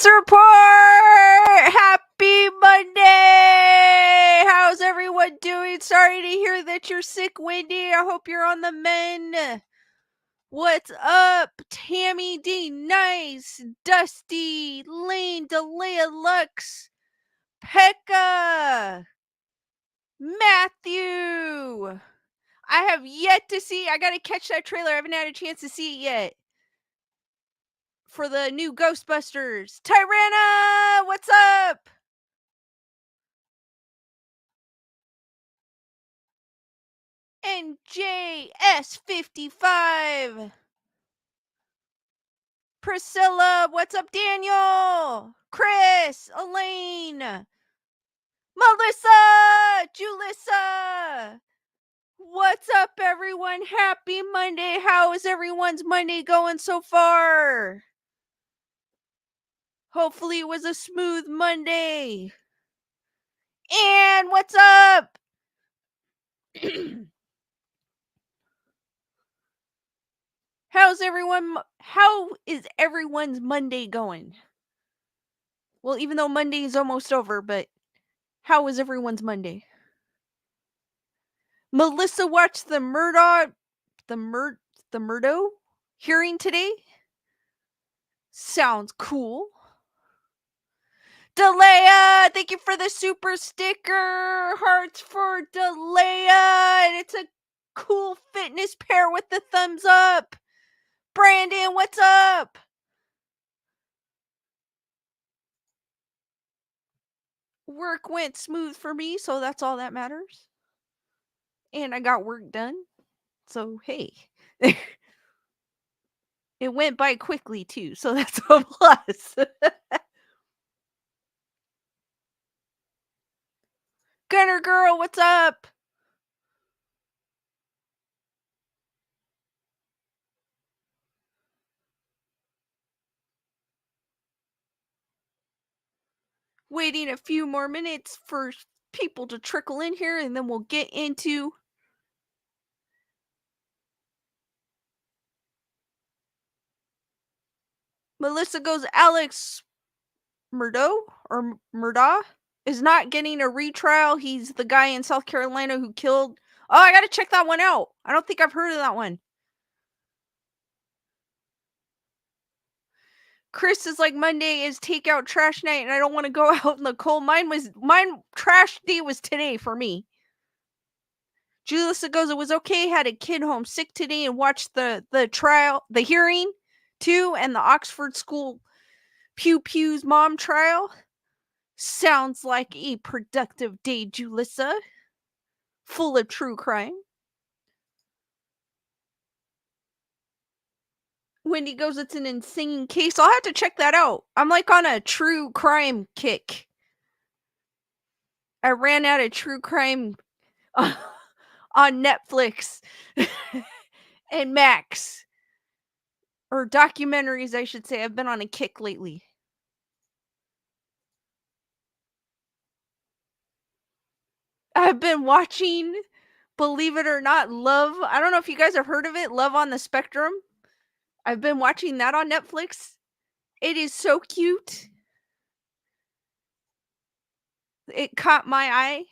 Ghostreport! Happy Monday! How's everyone doing? Sorry to hear that you're sick, Wendy. I hope you're on the mend. What's up, Tammy D. Nice, Dusty, Lane, Delia Lux, Pekka, Matthew. I have yet to see. I gotta catch that trailer. I haven't had a chance to see it yet. For the new Ghostbusters. Tyrana, what's up? NJS55. Priscilla, what's up, Daniel? Chris, Elaine, Melissa, Julissa. What's up, everyone? Happy Monday. How is everyone's Monday going so far? Hopefully it was a smooth Monday. And what's up? How is everyone's Monday going? Well, even though Monday is almost over, but how was everyone's Monday? Melissa watched the Murdo hearing today. Sounds cool. Delea, thank you for the super sticker. Hearts for Delea. And it's a cool fitness pair with the thumbs up. Brandon, what's up? Work went smooth for me, so that's all that matters. And I got work done. So, hey. It went by quickly, too, so that's a plus. Gunner Girl, what's up? Waiting a few more minutes for people to trickle in here, and then we'll get into Melissa goes, Alex Murdaugh is not getting a retrial. He's the guy in South Carolina who killed. Oh, I gotta check that one out. I don't think I've heard of that one. Chris is like, Monday is takeout trash night, and I don't want to go out in the cold. Mine trash day was today for me. Julissa goes, it was okay. Had a kid home sick today and watched the hearing too, and the Oxford School Pew Pew's mom trial. Sounds like a productive day, Julissa. Full of true crime. Wendy goes, it's an insane case. I'll have to check that out. I'm like on a true crime kick. I ran out of true crime on Netflix and Max. Or documentaries, I should say. I've been on a kick lately. I've been watching, believe it or not, Love. I don't know if you guys have heard of it. Love on the Spectrum. I've been watching that on Netflix. It is so cute. It caught my eye.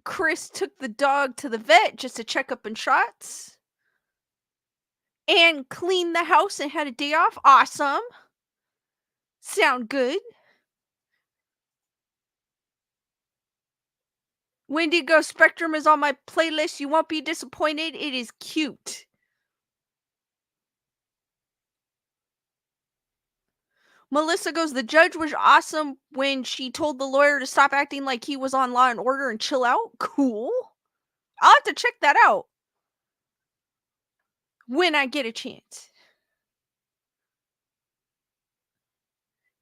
Chris took the dog to the vet just to check up on shots. And cleaned the house and had a day off. Awesome. Sound good. Wendigo Spectrum is on my playlist. You won't be disappointed. It is cute. Melissa goes, the judge was awesome when she told the lawyer to stop acting like he was on Law and Order and chill out. Cool. I'll have to check that out when I get a chance.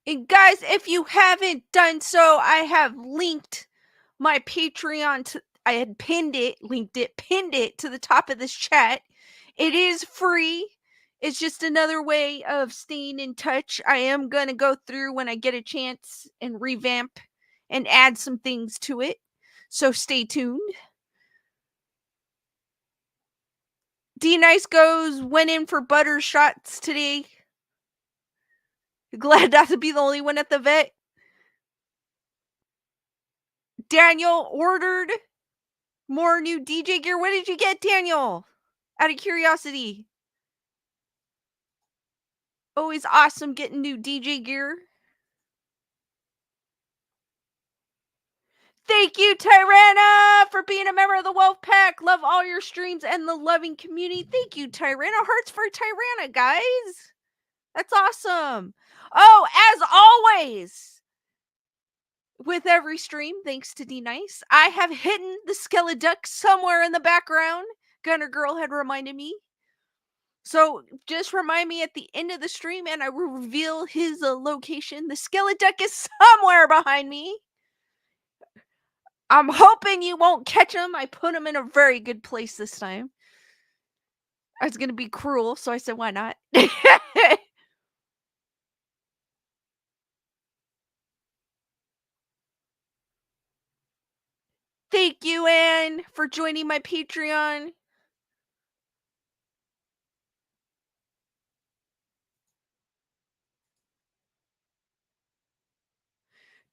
And guys, if you haven't done so, I have linked my Patreon I had pinned it to the top of this chat. It is free. It's just another way of staying in touch. I am going to go through when I get a chance and revamp and add some things to it. So stay tuned. D Nice goes, went in for butter shots today. Glad not to be the only one at the vet. Daniel ordered more new DJ gear. What did you get, Daniel? Out of curiosity. Always awesome getting new DJ gear. Thank you, Tyrana, for being a member of the Wolf Pack. Love all your streams and the loving community. Thank you, Tyrana. Hearts for Tyrana, guys. That's awesome. Oh, as always, with every stream, thanks to D Nice, I have hidden the Skeleduck somewhere in the background. Gunner Girl had reminded me. So just remind me at the end of the stream and I will reveal his location. The Skeleduck is somewhere behind me. I'm hoping you won't catch him. I put him in a very good place this time. I was going to be cruel, so I said, why not? Thank you, Anne, for joining my Patreon.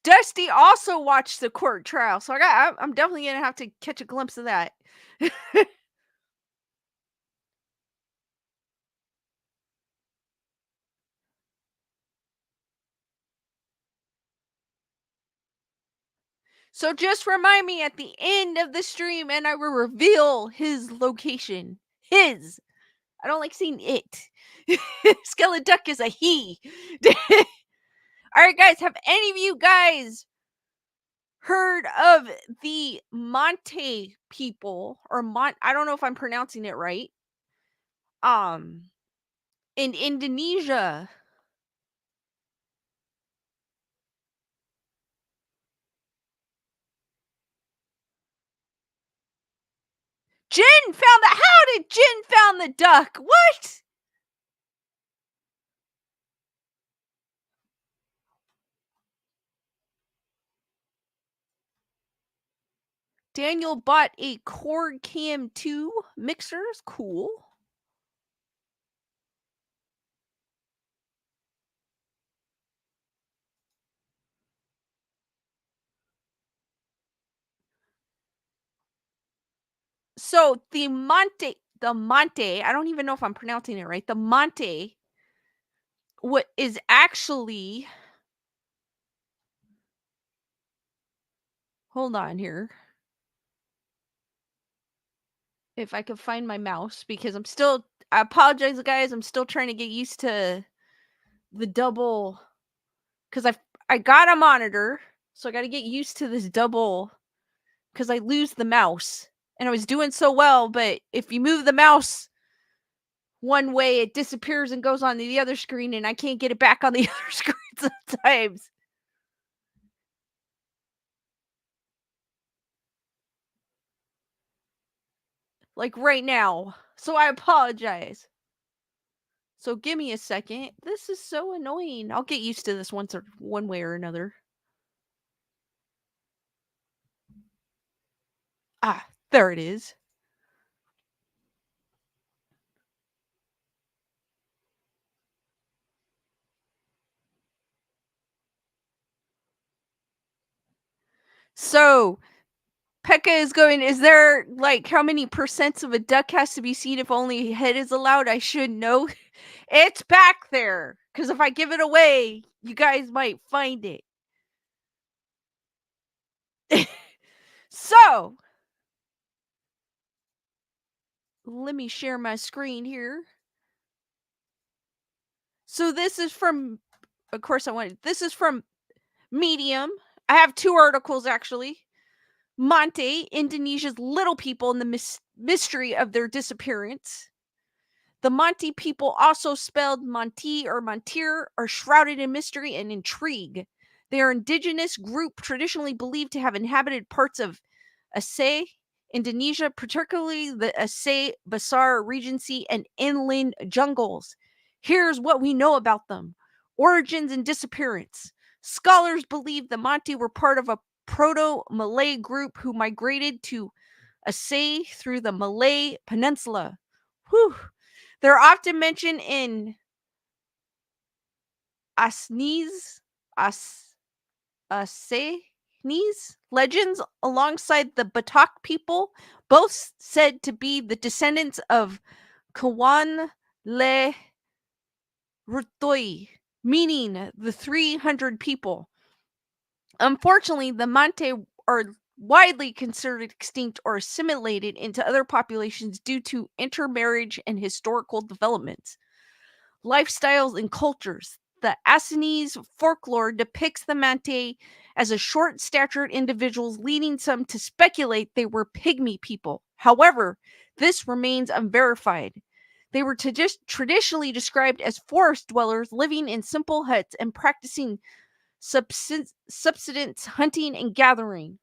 Dusty also watched the court trial, so I'm definitely going to have to catch a glimpse of that. So just remind me at the end of the stream and I will reveal his location. His. I don't like saying it. Skeleduck is a he. Alright, guys, have any of you guys heard of the Mante people? Or I don't know if I'm pronouncing it right. In Indonesia. Jin found the. How did Jin found the duck? What? Daniel bought a Cord Cam 2 mixers. Cool. So the Mante, I don't even know if I'm pronouncing it right. The Mante, what is actually, hold on here. If I could find my mouse, because I apologize, guys. I'm still trying to get used to the double, because I got a monitor, so I got to get used to this double, because I lose the mouse. And I was doing so well, but if you move the mouse one way, it disappears and goes on the other screen, and I can't get it back on the other screen sometimes. Like right now. So I apologize. So give me a second. This is so annoying. I'll get used to this one way or another. Ah, there it is. So Pekka is going, is there like how many percents of a duck has to be seen if only head is allowed? I should know. It's back there. Because if I give it away, you guys might find it. So, let me share my screen here. So this is from, of course this is from Medium. I have 2 articles actually. Mante, Indonesia's little people and the mystery of their disappearance. The Mante people, also spelled Monti or Montir, are shrouded in mystery and intrigue. They are an indigenous group traditionally believed to have inhabited parts of Aceh, Indonesia, particularly the Aceh Besar Regency and inland jungles. Here's what we know about them. Origins and disappearance. Scholars believe the Mante were part of a Proto-Malay group who migrated to Aceh through the Malay Peninsula. Whew. They're often mentioned in Asni's As Asani's legends alongside the Batak people, both said to be the descendants of Kawan Le Rutoi, meaning the 300 people. Unfortunately, the Mante are widely considered extinct or assimilated into other populations due to intermarriage and historical developments. Lifestyles and cultures. The Assamese folklore depicts the Mante as a short statured individuals, leading some to speculate they were pygmy people. However, this remains unverified. They were traditionally described as forest dwellers living in simple huts and practicing subsistence hunting and gathering.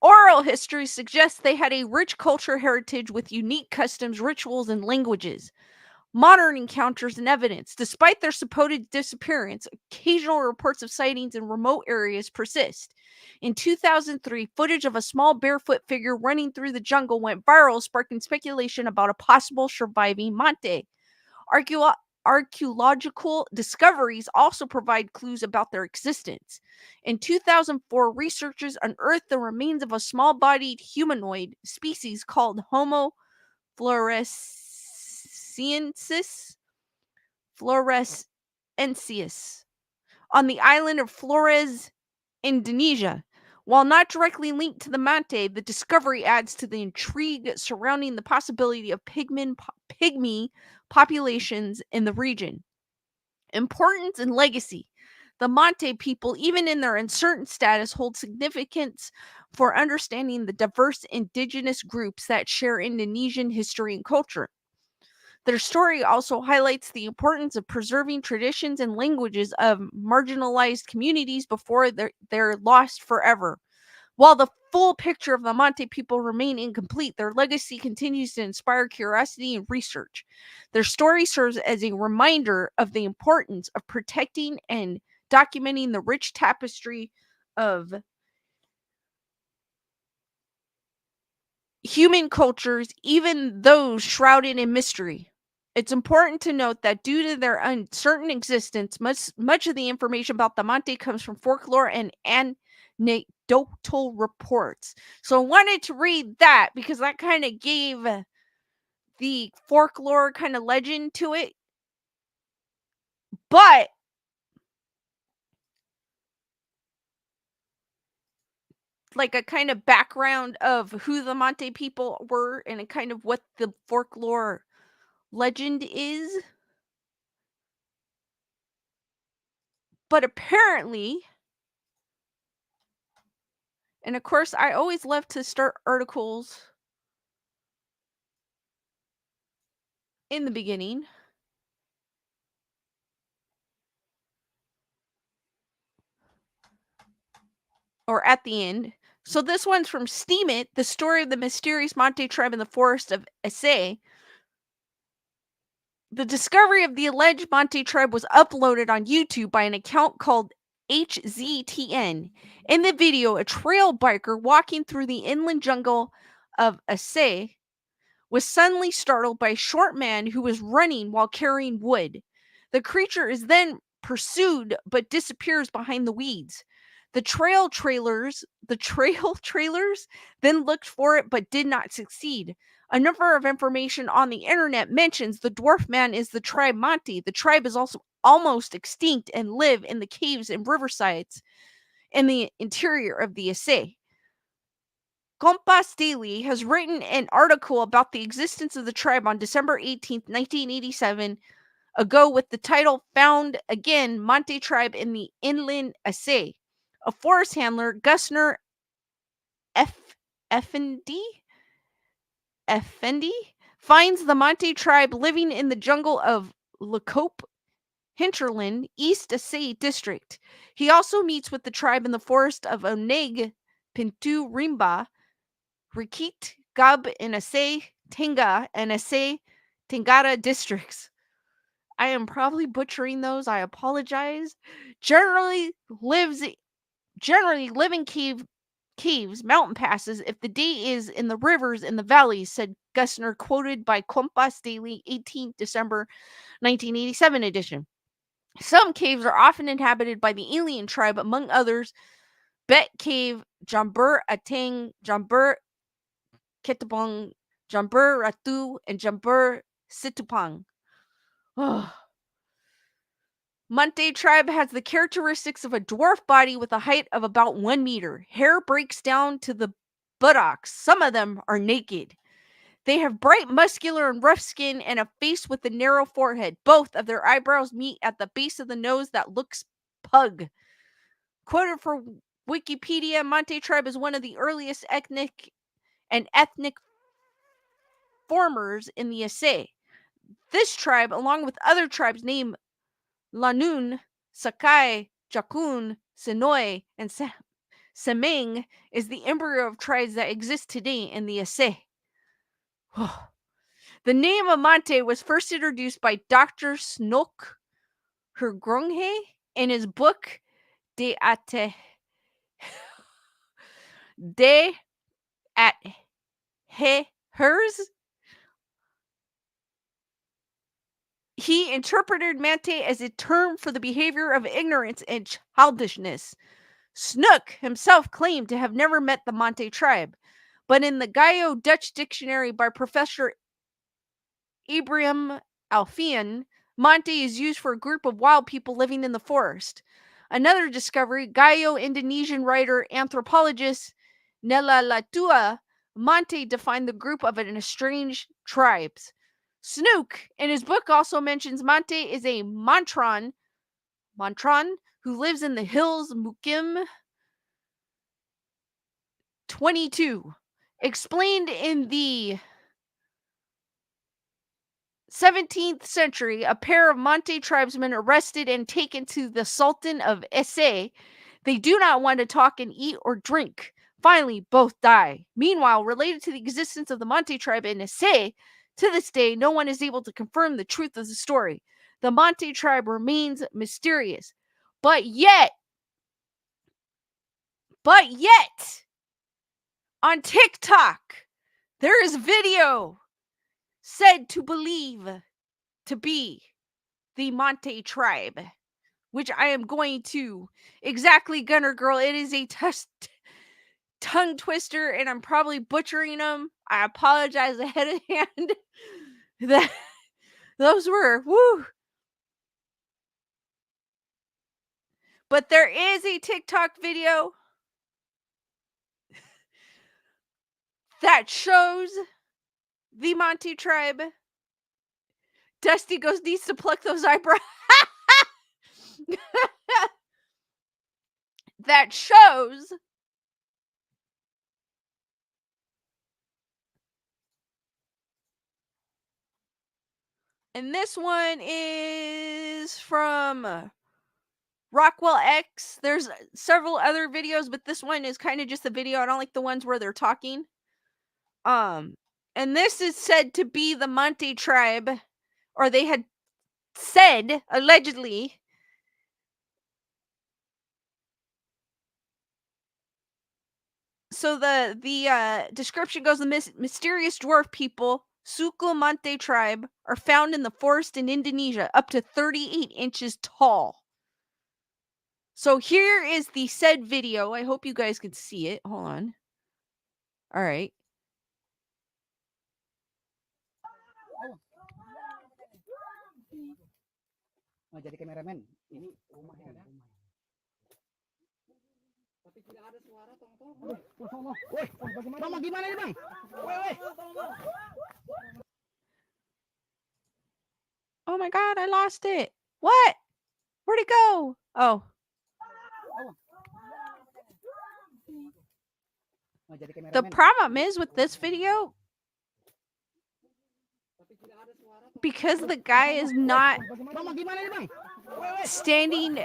Oral history suggests they had a rich culture heritage with unique customs, rituals, and languages. Modern encounters and evidence. Despite their supposed disappearance, occasional reports of sightings in remote areas persist. In 2003, footage of a small barefoot figure running through the jungle went viral, sparking speculation about a possible surviving Mante. Archeo- Archaeological discoveries also provide clues about their existence. In 2004, researchers unearthed the remains of a small bodied humanoid species called Homo floresiensis florensis on the island of Flores, Indonesia. While not directly linked to the Mante, the discovery adds to the intrigue surrounding the possibility of pygmy populations in the region. Importance and legacy. The Mante people, even in their uncertain status, hold significance for understanding the diverse indigenous groups that share Indonesian history and culture. Their story also highlights the importance of preserving traditions and languages of marginalized communities before they're lost forever. While the full picture of the Mante people remain incomplete, their legacy continues to inspire curiosity and research. Their story serves as a reminder of the importance of protecting and documenting the rich tapestry of human cultures, even those shrouded in mystery. It's important to note that due to their uncertain existence, much of the information about the Mante comes from folklore and anecdotal reports. So I wanted to read that because that kind of gave the folklore kind of legend to it. But like a kind of background of who the Mante people were and a kind of what the folklore legend is. But apparently, and of course, I always love to start articles in the beginning or at the end. So this one's from Steam It, the story of the mysterious Mante tribe in the Forest of Aceh. The discovery of the alleged Mante tribe was uploaded on YouTube by an account called HZTN. In the video, a trail biker walking through the inland jungle of Aceh was suddenly startled by a short man who was running while carrying wood. The creature is then pursued but disappears behind the weeds. The trail trailers then looked for it but did not succeed. A number of information on the internet mentions the dwarf man is the tribe Monte. The tribe is also almost extinct and live in the caves and riversides in the interior of the Aceh. Kompas Daily has written an article about the existence of the tribe on December 18th, 1987, ago with the title Found Again Mante Tribe in the Inland Aceh. A forest handler, Gusnar Effendy, Effendi, finds the Mante tribe living in the jungle of Lokop, hinterland, East Aceh district. He also meets with the tribe in the forest of Oneg, Pintu Rimba, Rikit, Gab, and Aceh, Tenga, and Aceh Tingara districts. I am probably butchering those. I apologize. Generally live in caves, mountain passes, if the day is in the rivers in the valleys, said Gusnar, quoted by Kompas Daily, 18th December 1987 edition. Some caves are often inhabited by the alien tribe, among others, Bet Cave, Jambur Ateng, Jambur Ketapong, Jambur Ratu, and Jambur Situpang. Mante tribe has the characteristics of a dwarf body with a height of about 1 meter. Hair breaks down to the buttocks. Some of them are naked. They have bright, muscular, and rough skin and a face with a narrow forehead. Both of their eyebrows meet at the base of the nose that looks pug. Quoted for Wikipedia, Mante tribe is one of the earliest ethnic formers in the Aceh. This tribe, along with other tribes named Lanun, Sakai, Jakun, Senoy, and Semeng, is the embryo of tribes that exist today in the Aceh. The name of Mante was first introduced by Dr. Snok Hergronghe in his book De Ate De at He Hers. He interpreted Mante as a term for the behavior of ignorance and childishness. Snook himself claimed to have never met the Mante tribe, but in the Gaio Dutch dictionary by Professor Ibrahim Alfian, Mante is used for a group of wild people living in the forest. Another discovery, Gaio Indonesian writer anthropologist Nela Latua Mante defined the group of an estranged tribes. Snook, in his book, also mentions Mante is a Montron who lives in the hills Mukim 22. Explained in the 17th century, a pair of Mante tribesmen arrested and taken to the Sultan of Aceh. They do not want to talk and eat or drink. Finally, both die. Meanwhile, related to the existence of the Mante tribe in Aceh, to this day, no one is able to confirm the truth of the story. The Mante tribe remains mysterious. But yet, on TikTok, there is video said to believe to be the Mante tribe, which I am going to exactly, Gunner Girl. It is a tongue twister, and I'm probably butchering them. I apologize ahead of hand. That those were woo. But there is a TikTok video that shows the Mante tribe. Dusty goes, needs to pluck those eyebrows. That shows and this one is from Rockwell X. There's several other videos, but this one is kind of just a video. I don't like the ones where they're talking. And this is said to be the Mante tribe, or they had said allegedly. So the description goes: the mysterious dwarf people, Suku Mante tribe, are found in the forest in Indonesia, up to 38 inches tall. So here is the said video. I hope you guys can see it. Hold on. All right. Jadi kameramen, ini rumahnya ada. Tapi tidak ada suara tong-tong. Woi, bagaimana? Gimana ini, Bang? Woi. Oh my god, I lost it. What? Where'd it go? Oh. The problem is with this video, because the guy is not standing.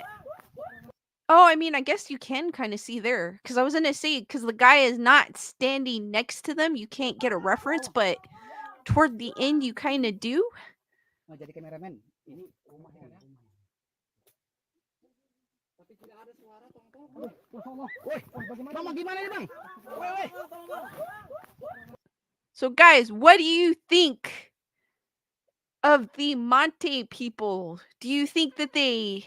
Oh, I mean, I guess you can kind of see there. Because I was going to say, because the guy is not standing next to them, you can't get a reference. But Toward the end, you kind of do. Nah, jadi kameramen. Ini rumahnya ada. Tapi tidak ada suara, tolong. Masya Allah. Woi, bagaimana? Tolong gimana ini, Bang? Woi. So, guys, what do you think of the Mante people? Do you think that they...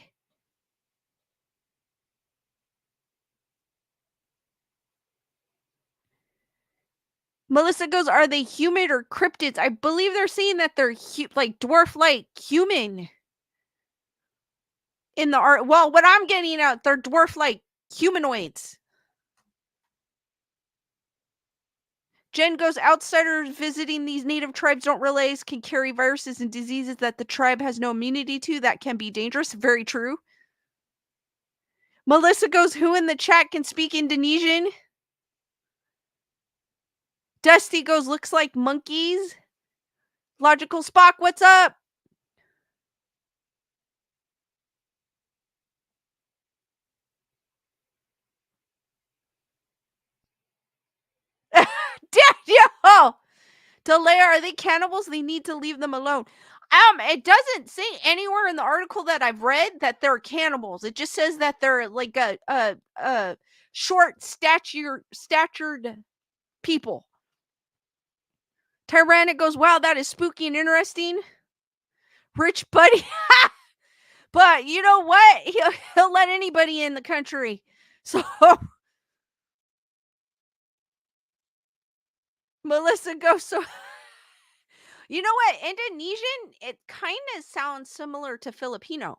Melissa goes, are they human or cryptids? I believe they're saying that they're like dwarf-like human in the art. Well, what I'm getting at, they're dwarf-like humanoids. Jen goes, outsiders visiting these native tribes don't realize can carry viruses and diseases that the tribe has no immunity to. That can be dangerous. Very true. Melissa goes, who in the chat can speak Indonesian? Dusty goes, looks like monkeys. Logical Spock, what's up? Daniel! Delay, are they cannibals? They need to leave them alone. It doesn't say anywhere in the article that I've read that they're cannibals. It just says that they're like a short statured people. Tyrannic goes, wow, that is spooky and interesting. Rich buddy. But you know what? He'll let anybody in the country. So Melissa goes, so you know what? Indonesian, it kind of sounds similar to Filipino.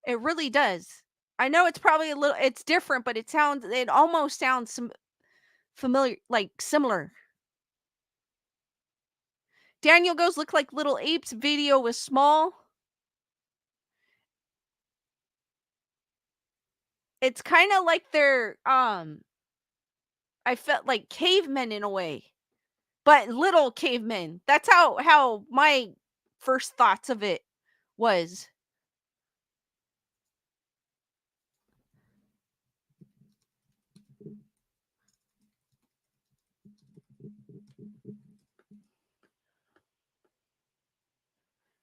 It really does. I know it's probably it's different, but it almost sounds familiar, like similar. Daniel goes, look like little apes. Video was small. It's kind of like they're, I felt like cavemen in a way, but little cavemen. That's how my first thoughts of it was.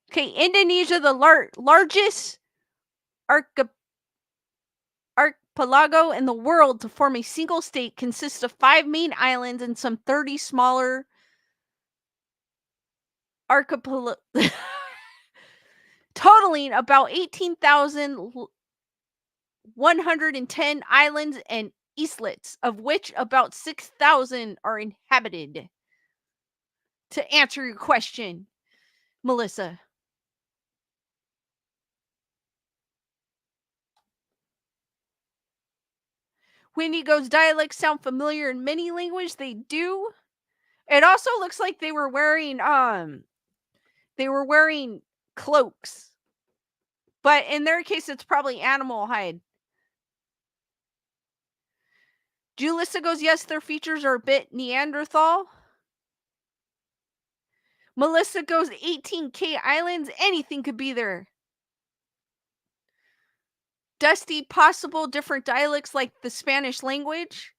Okay, Indonesia, the largest archipelago in the world to form a single state, consists of 5 main islands and some 30 smaller archipelago, totaling about 18,110 islands and islets, of which about 6,000 are inhabited. To answer your question, Melissa. Wendy goes, dialects sound familiar in many languages. They do. It also looks like they were wearing cloaks. But in their case, it's probably animal hide. Julissa goes, yes, their features are a bit Neanderthal. Melissa goes, 18K islands. Anything could be there. Dusty, possible different dialects like the Spanish language.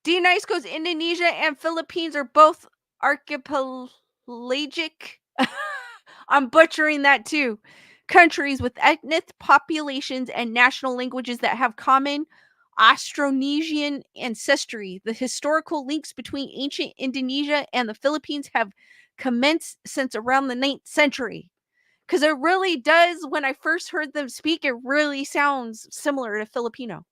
D Nice goes, Indonesia and Philippines are both archipelagic. I'm butchering that too. Countries with ethnic populations and national languages that have common Austronesian ancestry. The historical links between ancient Indonesia and the Philippines have commenced since around the 9th century. Because it really does, when I first heard them speak, it really sounds similar to Filipino.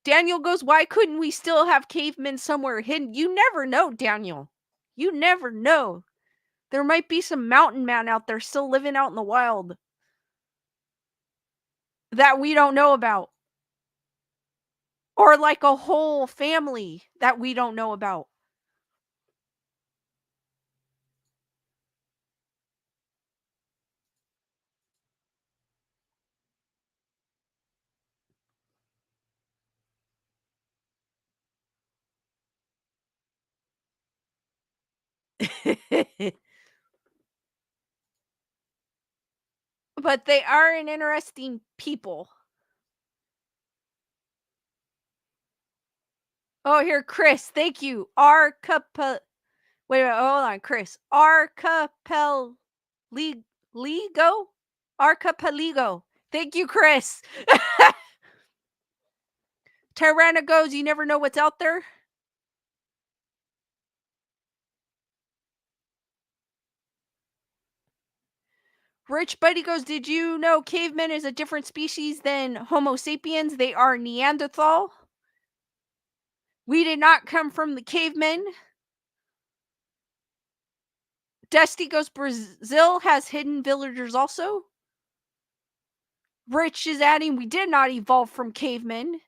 Daniel goes, why couldn't we still have cavemen somewhere hidden? You never know, Daniel. You never know. There might be some mountain man out there still living out in the wild that we don't know about. Or like a whole family that we don't know about. But they are an interesting people. Oh, here, Chris. Thank you. Archipel. Wait, wait, hold on, Chris. Archipelago? Archipelago. Thank you, Chris. Tirana goes, you never know what's out there. Rich Buddy goes, did you know cavemen is a different species than Homo sapiens? They are Neanderthal. We did not come from the cavemen. Dusty goes, Brazil has hidden villagers also. Rich is adding, we did not evolve from cavemen.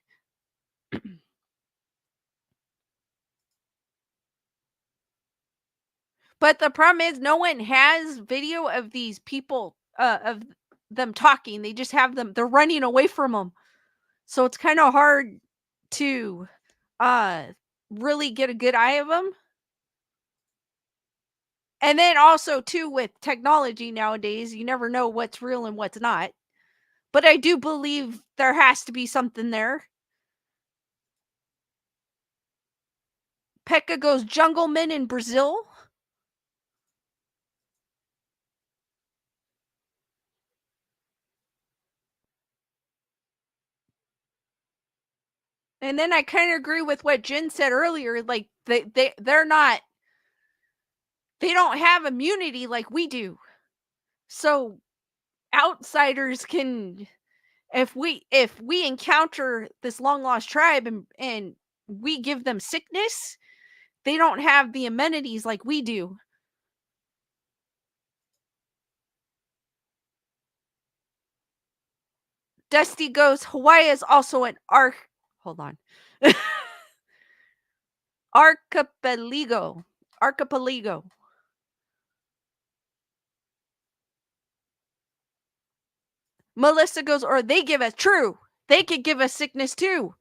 But the problem is no one has video of these people, of them talking. They just have them, they're running away from them. So it's kind of hard to uh really get a good eye of them. And then also too with technology nowadays, you never know what's real and what's not. But I do believe there has to be something there. Pekka goes junglemen in Brazil. And then I kind of agree with what Jen said earlier. Like they're not, they don't have immunity like we do. So outsiders can, if we encounter this long lost tribe and we give them sickness, they don't have the amenities like we do. Dusty goes, Hawaii is also an hold on. Archipelago. Archipelago. Melissa goes, or they give us, true. They could give us sickness too.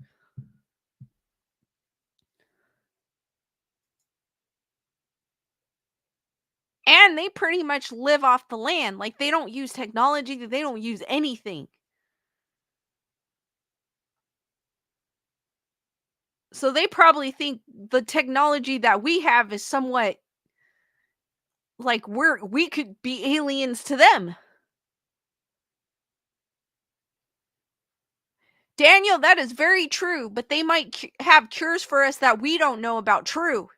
And they pretty much live off the land. Like they don't use technology, they don't use anything. So they probably think the technology that we have is somewhat like we could be aliens to them. Daniel, that is very true, but they might have cures for us that we don't know about. True.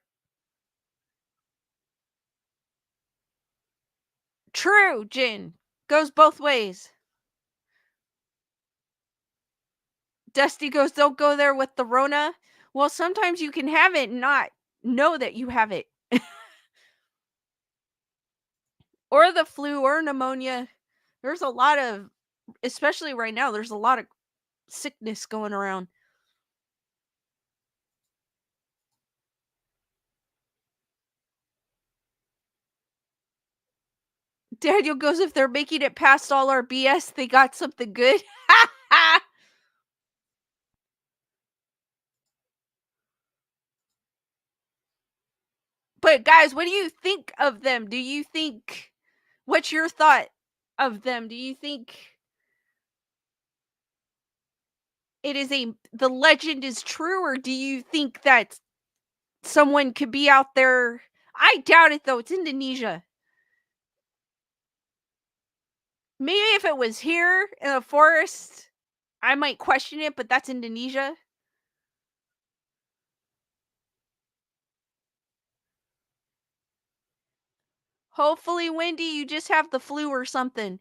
True, Jin. Goes both ways. Dusty goes, don't go there with the Rona. Well, sometimes you can have it and not know that you have it. Or the flu or pneumonia. There's a lot of, especially right now, there's a lot of sickness going around. Daniel goes, if they're making it past all our BS, they got something good. But guys, what do you think of them? Do you think, what's your thought of them? Do you think it is the legend is true, or do you think that someone could be out there? I doubt it though. It's Indonesia. Maybe if it was here in the forest, I might question it, but that's Indonesia. Hopefully, Wendy, you just have the flu or something.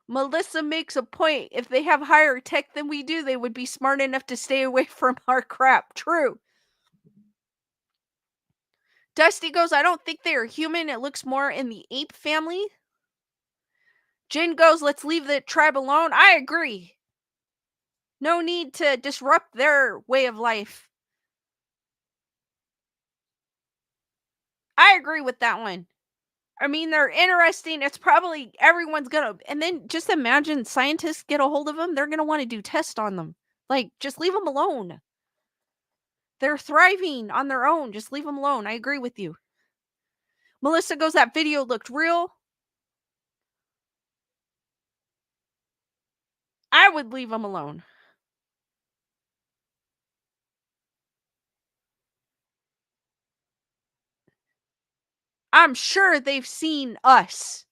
Melissa makes a point. If they have higher tech than we do, they would be smart enough to stay away from our crap. True. Dusty goes, I don't think they are human. It looks more in the ape family. Jin goes, let's leave the tribe alone. I agree. No need to disrupt their way of life. I agree with that one. I mean, they're interesting. It's probably everyone's gonna, and then just imagine scientists get a hold of them. They're gonna want to do tests on them. Like, just leave them alone. They're thriving on their own. Just leave them alone. I agree with you. Melissa goes, that video looked real. I would leave them alone. I'm sure they've seen us.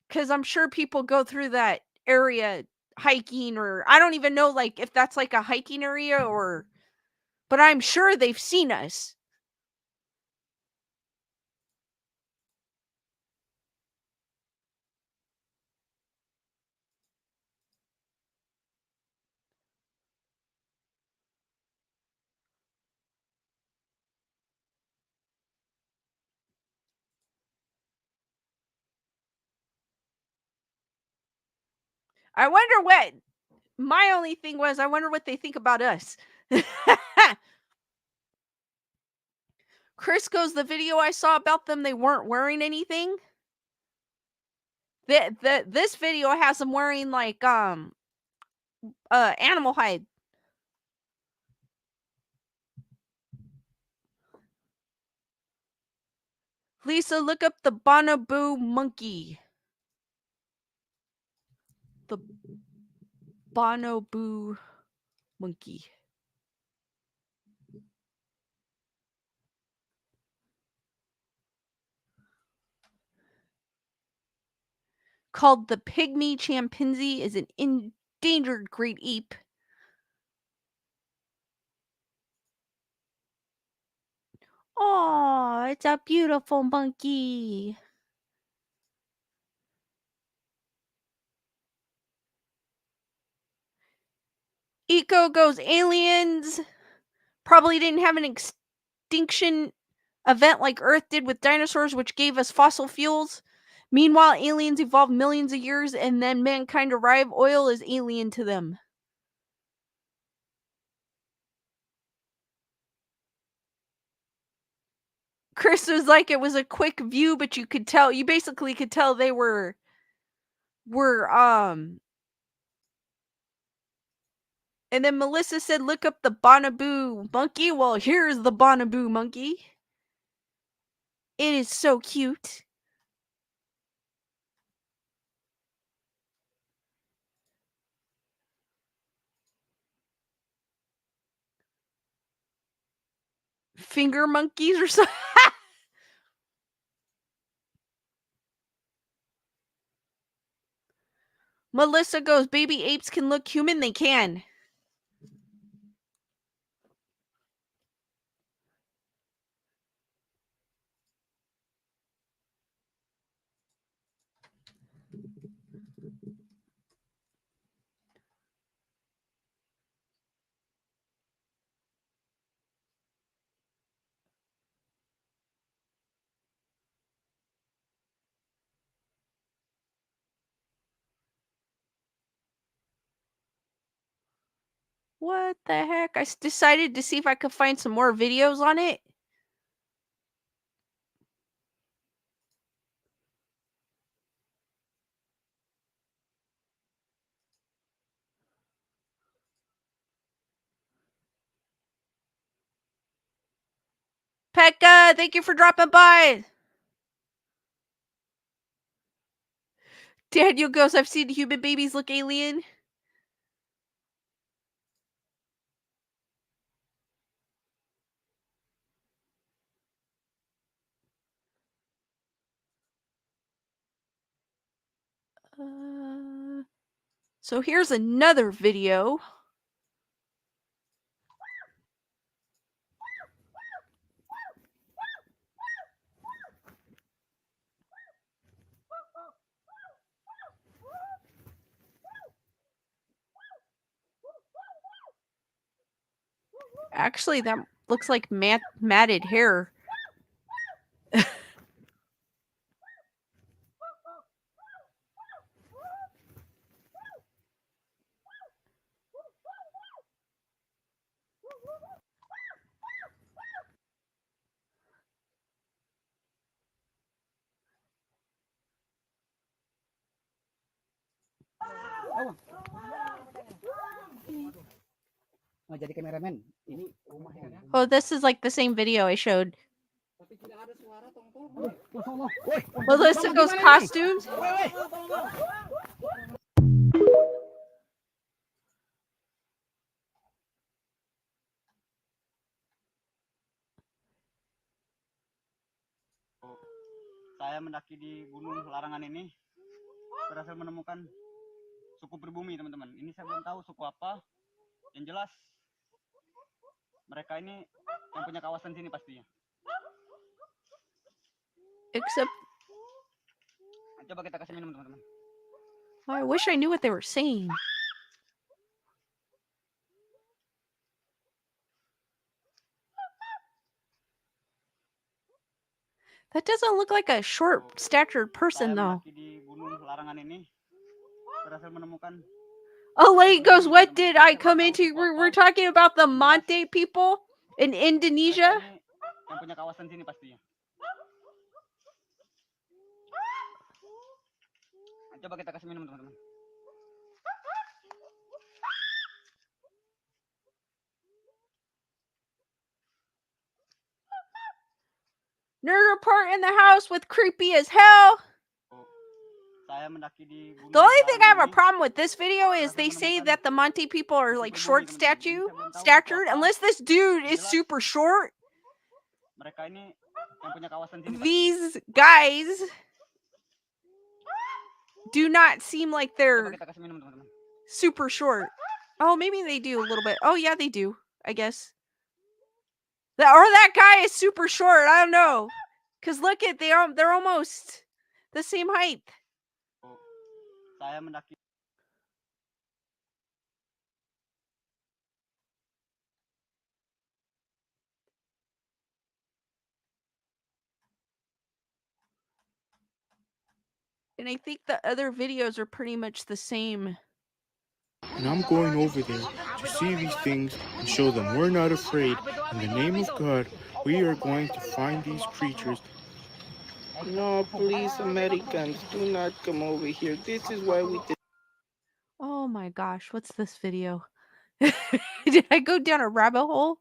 Because I'm sure people go through that area hiking, or I don't even know like if that's like a hiking area or, but I'm sure they've seen us. I wonder what my only thing was, I wonder what they think about us. Chris goes, the video I saw about them, they weren't wearing anything. This video has them wearing like animal hide. Lisa, look up the bonobo monkey. The bonobo monkey. Called the pygmy chimpanzee, is an endangered great ape. Oh, it's a beautiful monkey. Eco goes, aliens probably didn't have an extinction event like Earth did with dinosaurs, which gave us fossil fuels. Meanwhile, aliens evolved millions of years and then mankind arrived. Oil is alien to them. Chris was like, it was a quick view, but you could tell, you basically could tell they were and then Melissa said, look up the bonobo monkey. Well, here's the bonobo monkey. It is so cute. Finger monkeys or something. Melissa goes, baby apes can look human. They can. What the heck? I decided to see if I could find some more videos on it. Pekka, thank you for dropping by. Daniel goes, I've seen human babies look alien. So here's another video. Actually, that looks like matted hair. Nah, jadi kameramen. Ini rumahnya. Oh, this is like the same video I showed. Tapi tidak ada suara, tong-tong. Masya Allah. Woi, Melissa Bang, goes gimana ini, Bang? costumes. Woi, woi. Saya mendaki di gunung larangan ini berhasil menemukan suku pribumi, teman-teman. Ini saya belum tahu suku apa. Yang jelas mereka ini yang punya kawasan sini pastinya. Except Coba kita kasih minum, teman-teman. I wish I knew what they were saying. That doesn't look like a short-statured person, though. Di gunung larangan ini berhasil menemukan. Oh, lady goes, what did I come into? We're talking about the Mante people in Indonesia. Yang punya kawasan sini pastinya. Coba kita kasih minum, teman-teman. Nerd report in the house with creepy as hell. The only thing I have a problem with this video is they say that the Monte people are like short statured, unless this dude is super short. These guys do not seem like they're super short. Oh, maybe they do a little bit. Oh, yeah, they do, I guess. Or that guy is super short. I don't know. Because look at, they're almost the same height. Saya mendaki. And I think the other videos are pretty much the same. And I'm going over there to see these things and show them we're not afraid. In the name of God, we are going to find these creatures. No, please, Americans, do not come over here. This is why we did. Oh my gosh, what's this video? Did I go down a rabbit hole?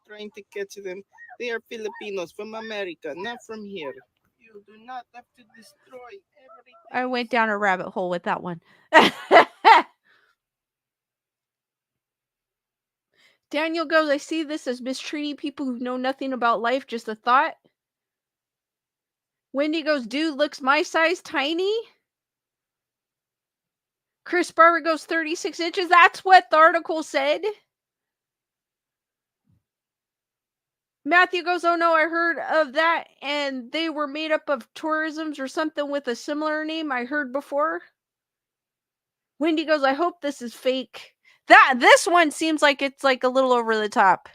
Trying to catch them. They are Filipinos from America, not from here. You do not have to destroy everything. I went down a rabbit hole with that one. Daniel goes, I see this as mistreating people who know nothing about life, just a thought. Wendy goes, dude looks my size, tiny. Chris Barber goes 36 inches. That's what the article said. Matthew goes, oh no, I heard of that, and they were made up of tourisms or something with a similar name I heard before. Wendy goes, I hope this is fake. This one seems like it's like a little over the top.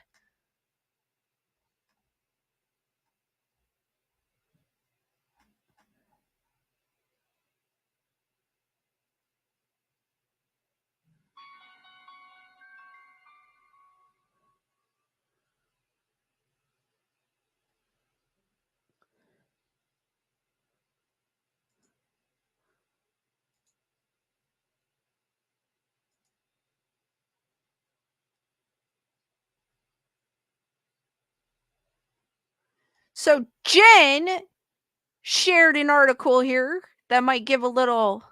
So Jen shared an article here that might give a little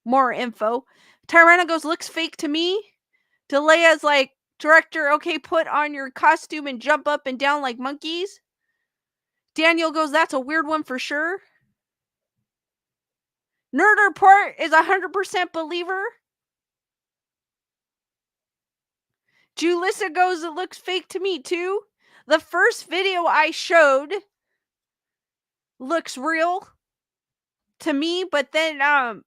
more info. Tyrana goes, looks fake to me. Delea's like, director, okay, put on your costume and jump up and down like monkeys. Daniel goes, that's a weird one for sure. Nerd Report is 100% believer. Julissa goes, it looks fake to me too. The first video I showed looks real to me, but then but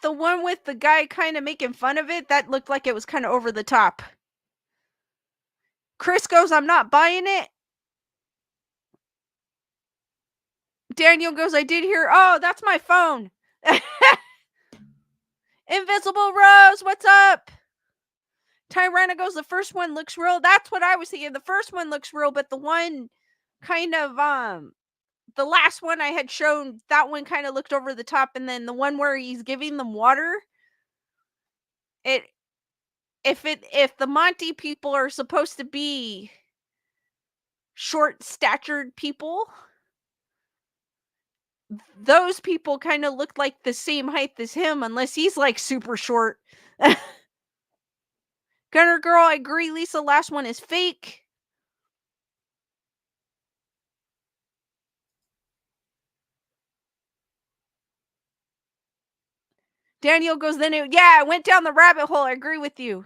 the one with the guy kind of making fun of it, that looked like it was kind of over the top. Chris goes, I'm not buying it. Daniel goes, I did hear, oh, that's my phone. Invisible Rose, what's up? Tyranna goes, the first one looks real. That's what I was thinking. The first one looks real, but the one kind of the last one I had shown, that one kind of looked over the top, and then the one where he's giving them water, if the Monte people are supposed to be short statured people, those people kind of looked like the same height as him, unless he's like super short. Gunner Girl, I agree, Lisa, last one is fake. Daniel goes, I went down the rabbit hole. I agree with you.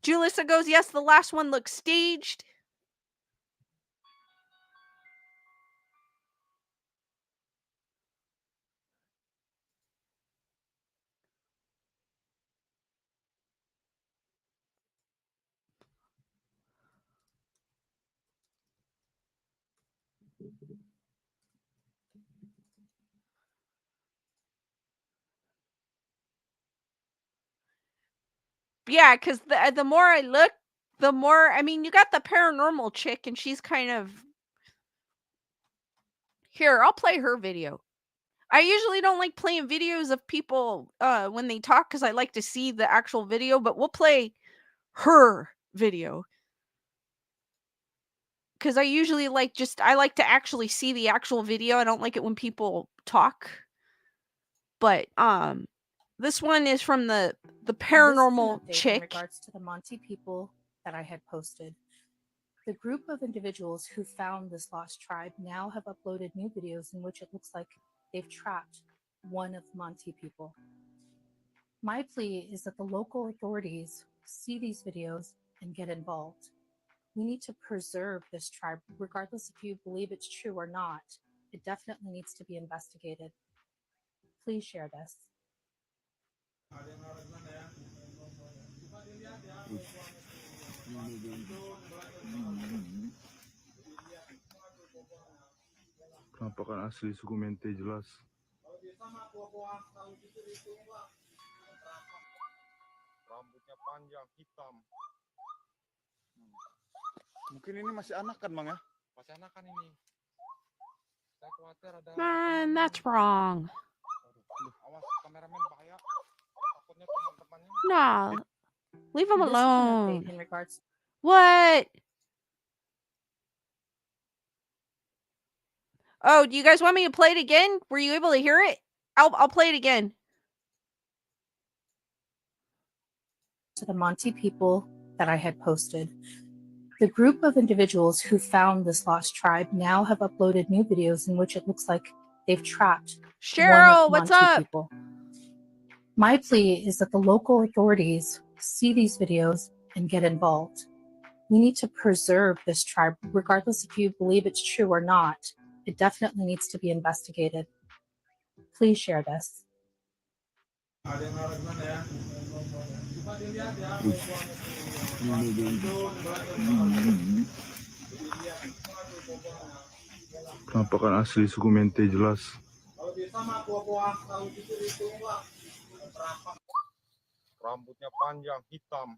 Julissa goes, yes, the last one looks staged. Yeah, because the more I look, the more, I mean, you got the paranormal chick, and she's kind of... Here, I'll play her video. I usually don't like playing videos of people when they talk, because I like to see the actual video, but we'll play her video. Because I usually I like to actually see the actual video. I don't like it when people talk. But this one is from the paranormal chick. In regards to the Monte people that I had posted, the group of individuals who found this lost tribe now have uploaded new videos in which it looks like they've trapped one of the Monte people. My plea is that the local authorities see these videos and get involved. We need to preserve this tribe, regardless if you believe it's true or not. It definitely needs to be investigated. Please share this. Penampakan asli suku Mante jelas. Rambutnya panjang, hitam. Mungkin ini masih anakan, Bang ya? Masih anakan ini. Saya khawatir ada... Man, that's wrong. Awas, kameramen bahaya. Takutnya teman-temannya... Nah, leave him This is an update alone. in regards... What? Oh, do you guys want me to play it again? Were you able to hear it? I'll play it again. To the Monte people that I had posted. The group of individuals who found this lost tribe now have uploaded new videos in which it looks like they've trapped Cheryl, one of what's Monte up? people. My plea is that the local authorities see these videos and get involved. We need to preserve this tribe, regardless if you believe it's true or not. It definitely needs to be investigated. Please share this. Penampakan asli suku Mante jelas. Rambutnya panjang, hitam.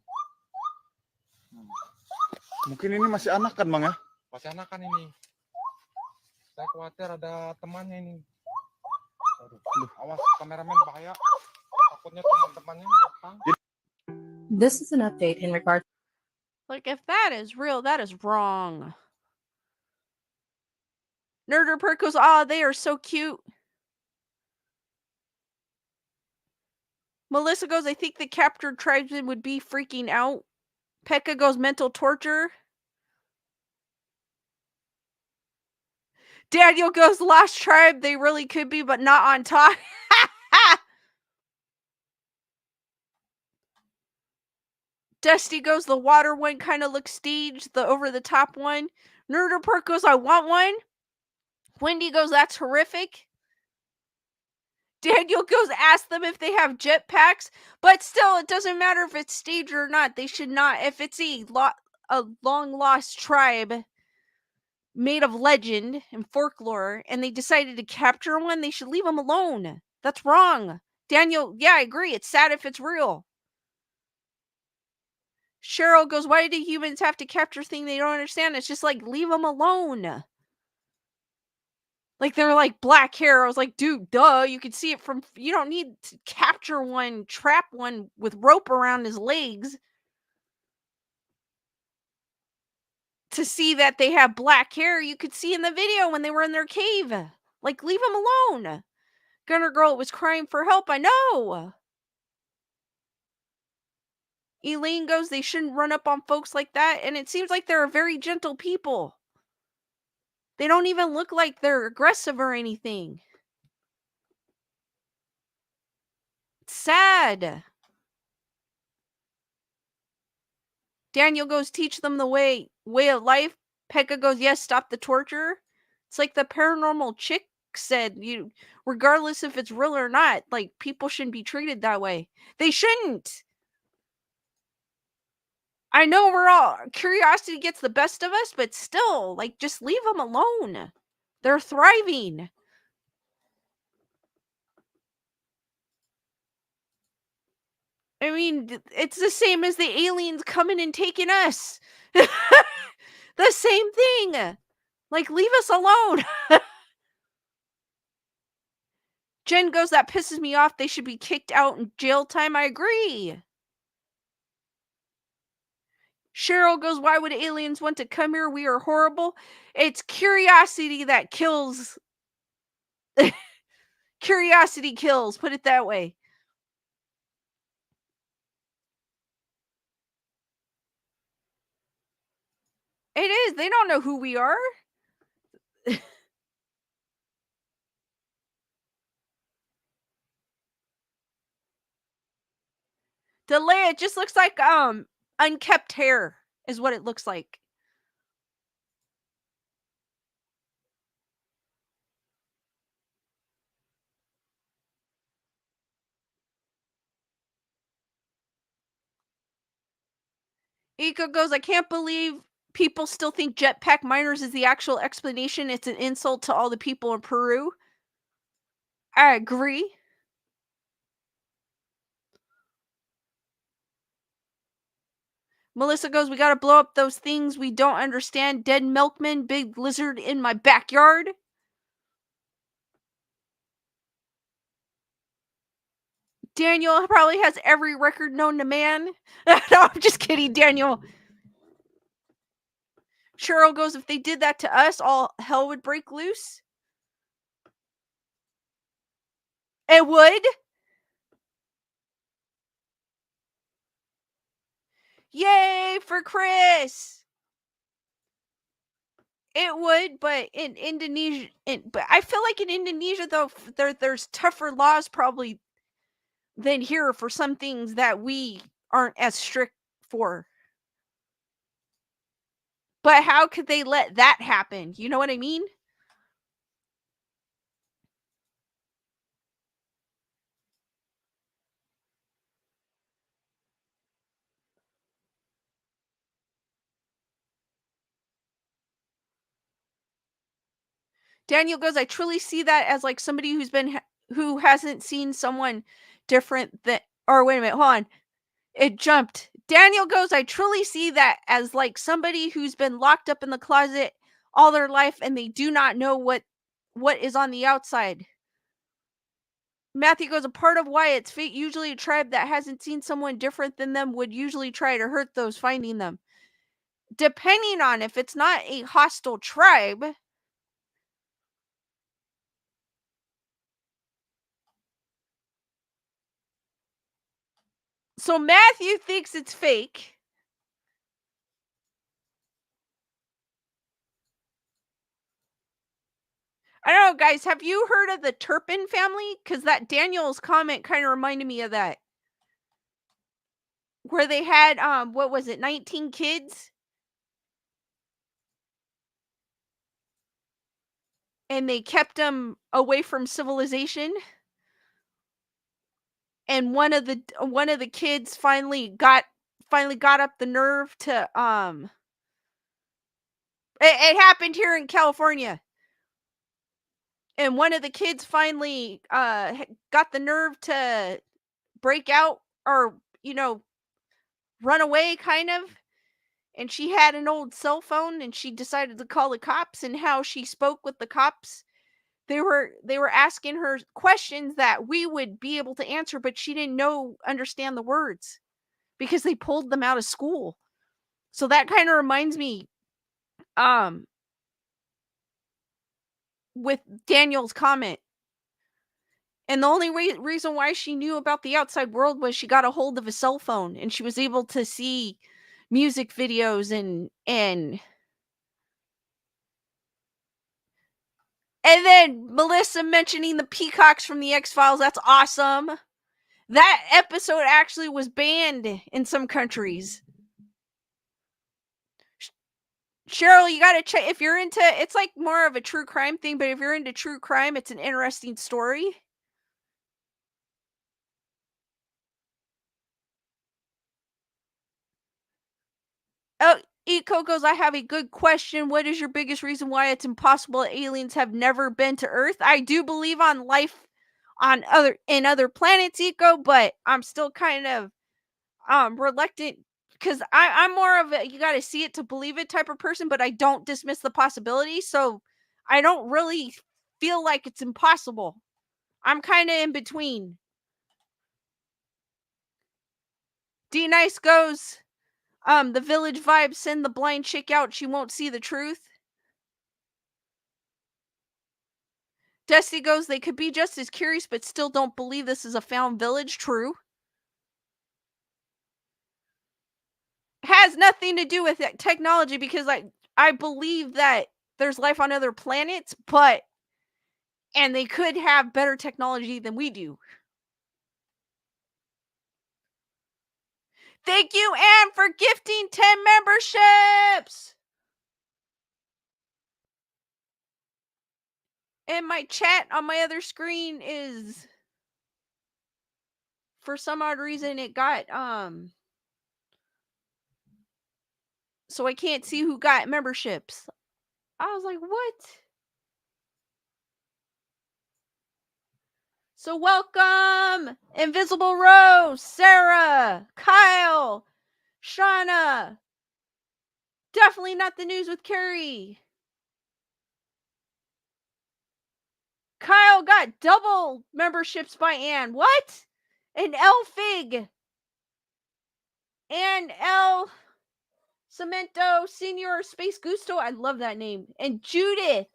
Mungkin ini masih anakan, Bang ya? Masih anakan ini. Saya khawatir ada temannya ini. Awas, kameramen bahaya. Takutnya teman-temannya datang. This is an update in regards... Like, if that is real, that is wrong. Nerder Perk goes, they are so cute. Melissa goes, I think the captured tribesmen would be freaking out. Pekka goes, mental torture. Daniel goes, lost tribe, they really could be, but not on top. Dusty goes, the water one kind of looks staged, the over-the-top one. Nerder Perk goes, I want one. Wendy goes, that's horrific. Daniel goes, ask them if they have jetpacks, but still, it doesn't matter if it's staged or not. They should not. If it's a long-lost tribe made of legend and folklore, and they decided to capture one, they should leave them alone. That's wrong. Daniel, yeah, I agree. It's sad if it's real. Cheryl goes, why do humans have to capture things they don't understand? It's just like, leave them alone. Like, they're like black hair. I was like, dude, duh. You can see it from, you don't need to capture one, trap one with rope around his legs to see that they have black hair. You could see in the video when they were in their cave. Like, leave them alone. Gunner Girl was crying for help. I know. Elaine goes, they shouldn't run up on folks like that. And it seems like they're very gentle people. They don't even look like they're aggressive or anything. It's sad. Daniel goes, teach them the way of life. Pekka goes, yes, stop the torture. It's like the paranormal chick said, you, regardless if it's real or not, like, people shouldn't be treated that way. They shouldn't. I know we're all, curiosity gets the best of us, but still, like, just leave them alone. They're thriving. I mean, it's the same as the aliens coming and taking us. The same thing. Like, leave us alone. Jen goes, that pisses me off. They should be kicked out in jail time. I agree. Cheryl goes, why would aliens want to come here? We are horrible. It's curiosity that kills. Curiosity kills, put it that way. It is. They don't know who we are. Delay, it just looks like unkept hair is what it looks like. Iko goes, I can't believe people still think jetpack miners is the actual explanation. It's an insult to all the people in Peru. I agree. Melissa goes, we gotta blow up those things we don't understand. Dead milkman, big lizard in my backyard. Daniel probably has every record known to man. No, I'm just kidding, Daniel. Cheryl goes, if they did that to us, all hell would break loose. It would. Yay for Chris. It would, but in Indonesia, but I feel like in Indonesia though, there's tougher laws probably than here for some things that we aren't as strict for. But how could they let that happen? You know what I mean? Daniel goes, I truly see that as like somebody who hasn't seen someone different than, or wait a minute, hold on. It jumped. Daniel goes, I truly see that as like somebody who's been locked up in the closet all their life and they do not know what is on the outside. Matthew goes, a part of why it's fate, usually a tribe that hasn't seen someone different than them would usually try to hurt those finding them. Depending on if it's not a hostile tribe. So Matthew thinks it's fake. I don't know, guys. Have you heard of the Turpin family? Because that Daniel's comment kind of reminded me of that. Where they had, what was it, 19 kids? And they kept them away from civilization. And one of the kids finally got up the nerve to, it happened here in California. and one of the kids finally got the nerve to break out, or run away, kind of. And she had an old cell phone, and she decided to call the cops. And how she spoke with the cops, they were asking her questions that we would be able to answer, but she didn't understand the words because they pulled them out of school. So that kind of reminds me, um with Daniel's comment. And the only reason why she knew about the outside world was she got a hold of a cell phone, and she was able to see music videos and then Melissa mentioning the peacocks from the X-Files. That's awesome. That episode actually was banned in some countries. Cheryl, you gotta check if you're into. It's like more of a true crime thing, but if you're into true crime, it's an interesting story. Oh, Eco goes, I have a good question. What is your biggest reason why it's impossible that aliens have never been to Earth? I do believe on life on other planets, Eco, but I'm still kind of reluctant, because I'm more of a you gotta see it to believe it type of person, but I don't dismiss the possibility, so I don't really feel like it's impossible. I'm kind of in between. D Nice goes, the village vibe, send the blind chick out, she won't see the truth. Dusty goes, they could be just as curious, but still don't believe this is a found village. True. Has nothing to do with technology, because I believe that there's life on other planets, and they could have better technology than we do. Thank you, Anne, for gifting 10 memberships. And my chat on my other screen is, for some odd reason, it got so I can't see who got memberships. I was like, what? So welcome, Invisible Rose, Sarah, Kyle, Shauna. Definitely not the news with Carrie. Kyle got double memberships by Anne. What? And L Fig. And L Cemento Senior Space Gusto. I love that name. And Judith.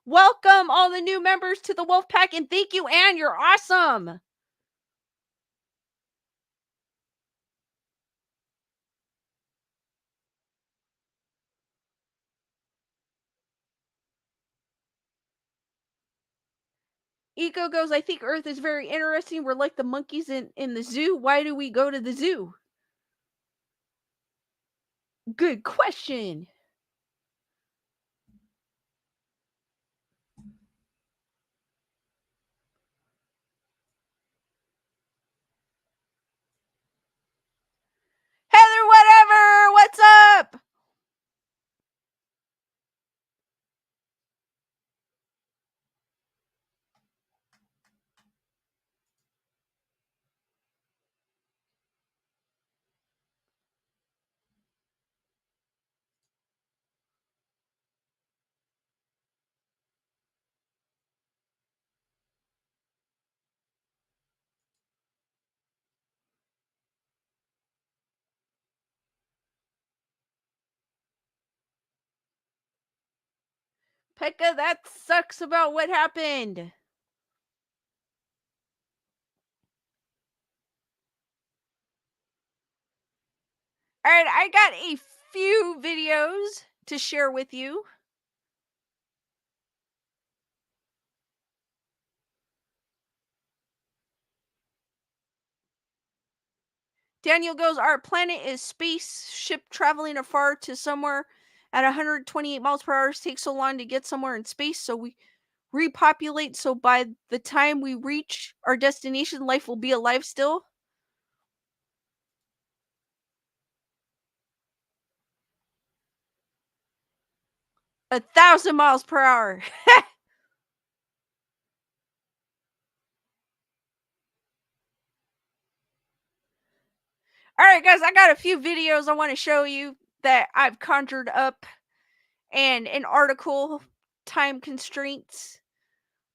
Welcome all the new members to the Wolfpack. And thank you, Anne. You're awesome. Eco goes, I think Earth is very interesting. We're like the monkeys in the zoo. Why do we go to the zoo? Good question. Heather, whatever. What's up? Pekka, that sucks about what happened. Alright, I got a few videos to share with you. Daniel goes, our planet is spaceship traveling afar to somewhere at 128 miles per hour. It takes so long to get somewhere in space, so we repopulate, so by the time we reach our destination, life will be alive still. A 1,000 miles per hour. Alright, guys, I got a few videos I want to show you that I've conjured up, and an article, time constraints.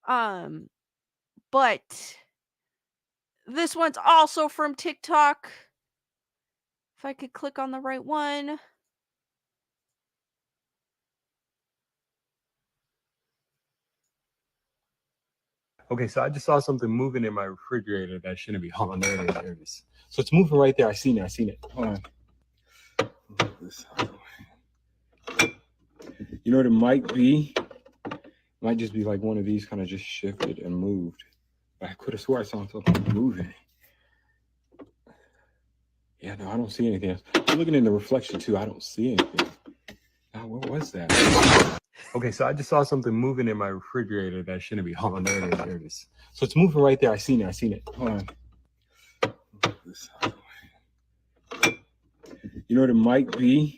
But this one's also from TikTok. If I could click on the right one. Okay, so I just saw something moving in my refrigerator that shouldn't be. Hold on, there it is. So it's moving right there. I seen it. Hold on. You know what it might be? It might just be like one of these kind of just shifted and moved. But I could have swore I saw something moving. Yeah, no, I don't see anything else. I'm looking in the reflection too. I don't see anything. Oh, what was that? Okay, so I just saw something moving in my refrigerator that shouldn't be. Hold on, there it is. So it's moving right there. I seen it. Hold on. You know what it might be?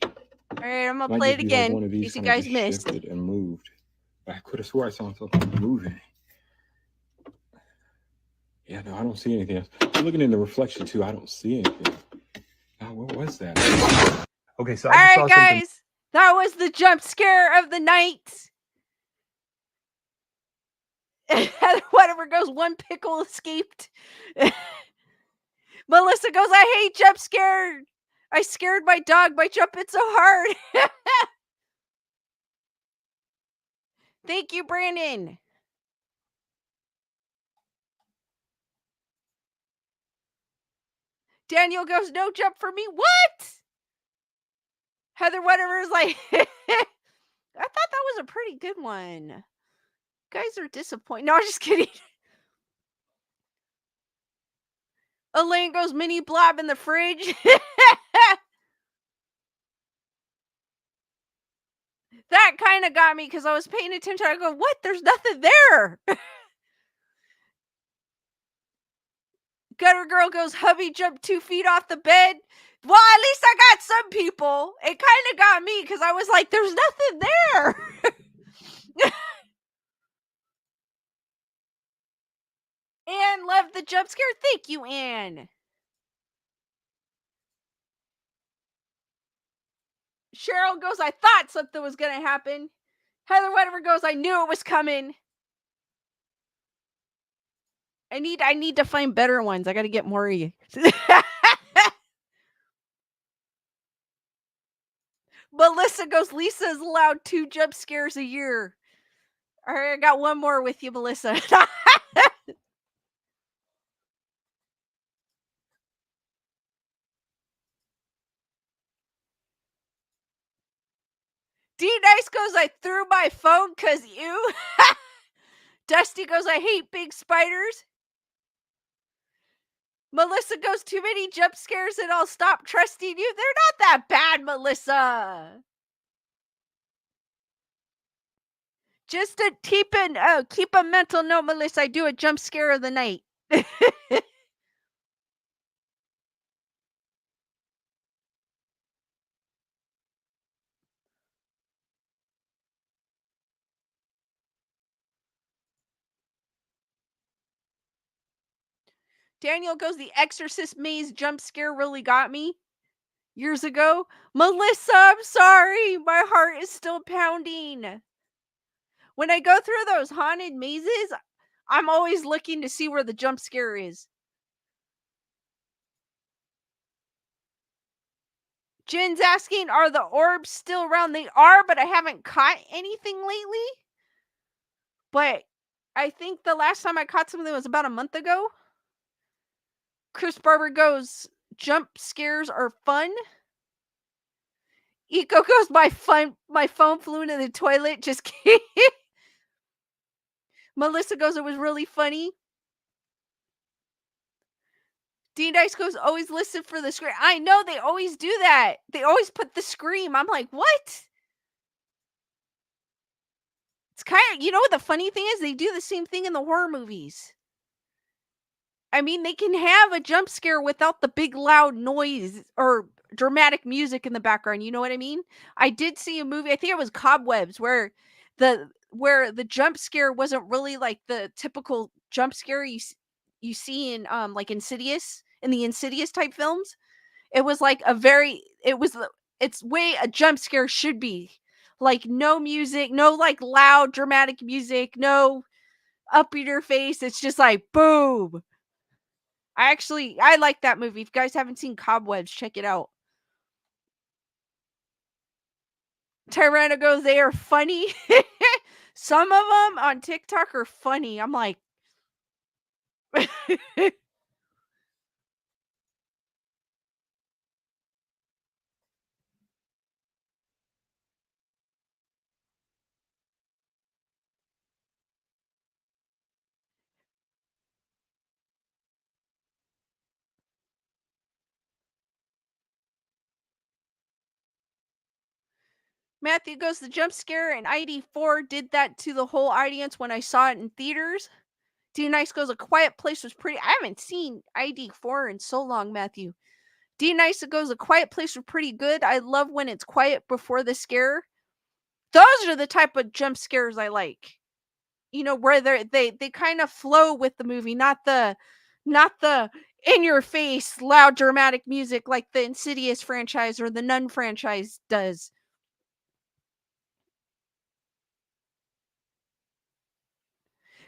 Alright, I'm gonna Might play just it be like again one of in these case you kind of guys just missed. shifted and moved. But I could have swore I saw something moving. Yeah, no, I don't see anything else. I'm looking in the reflection too. I don't see anything. Oh, what was that? Okay, so I just saw Alright, something. guys, that was the jump scare of the night. Whatever goes, one pickle escaped. Melissa goes, I hate jump scare. I scared my dog by jumping so hard. Thank you, Brandon. Daniel goes, no jump for me. What? Heather whatever is like, I thought that was a pretty good one. You guys are disappointed. No, I'm just kidding. Elaine goes, mini blob in the fridge. That kind of got me because I was paying attention. I go, what? There's nothing there. Gutter girl goes, hubby jumped 2 feet off the bed. Well, at least I got some people. It kind of got me because I was like, there's nothing there. Anne loved the jump scare. Thank you, Anne. Cheryl goes, I thought something was going to happen. Heather whatever goes, I knew it was coming. I need to find better ones. I got to get more of you. Melissa goes, Lisa is allowed 2 jump scares a year. All right, I got one more with you, Melissa. D Nice goes, I threw my phone because you. Dusty goes, I hate big spiders. Melissa goes, too many jump scares and I'll stop trusting you. They're not that bad, Melissa. Just to keep a mental note, Melissa, I do a jump scare of the night. Daniel goes, the Exorcist maze jump scare really got me years ago. Melissa, I'm sorry. My heart is still pounding. When I go through those haunted mazes, I'm always looking to see where the jump scare is. Jen's asking, are the orbs still around? They are, but I haven't caught anything lately. But I think the last time I caught something was about a month ago. Chris Barber goes, jump scares are fun. Eco goes, my phone flew into the toilet. Just kidding. Melissa goes, it was really funny. D Dice goes, always listen for the scream. I know, they always do that. They always put the scream. I'm like, what? It's kind of, you know what the funny thing is? They do the same thing in the horror movies. I mean, they can have a jump scare without the big loud noise or dramatic music in the background. You know what I mean? I did see a movie, I think it was Cobwebs, where the jump scare wasn't really like the typical jump scare you see in like Insidious, in the Insidious type films. It was like it's way a jump scare should be. Like no music, no like loud dramatic music, no up in your face. It's just like boom. I like that movie. If you guys haven't seen Cobwebs, check it out. Tyrannicos, they are funny. Some of them on TikTok are funny. I'm like, Matthew goes, the jump scare in ID4 did that to the whole audience when I saw it in theaters. D Nice goes, A Quiet Place was pretty. I haven't seen ID4 in so long, Matthew. D Nice goes, A Quiet Place was pretty good. I love when it's quiet before the scare. Those are the type of jump scares I like. You know, where they kind of flow with the movie, not the in your face loud dramatic music like the Insidious franchise or the Nun franchise does.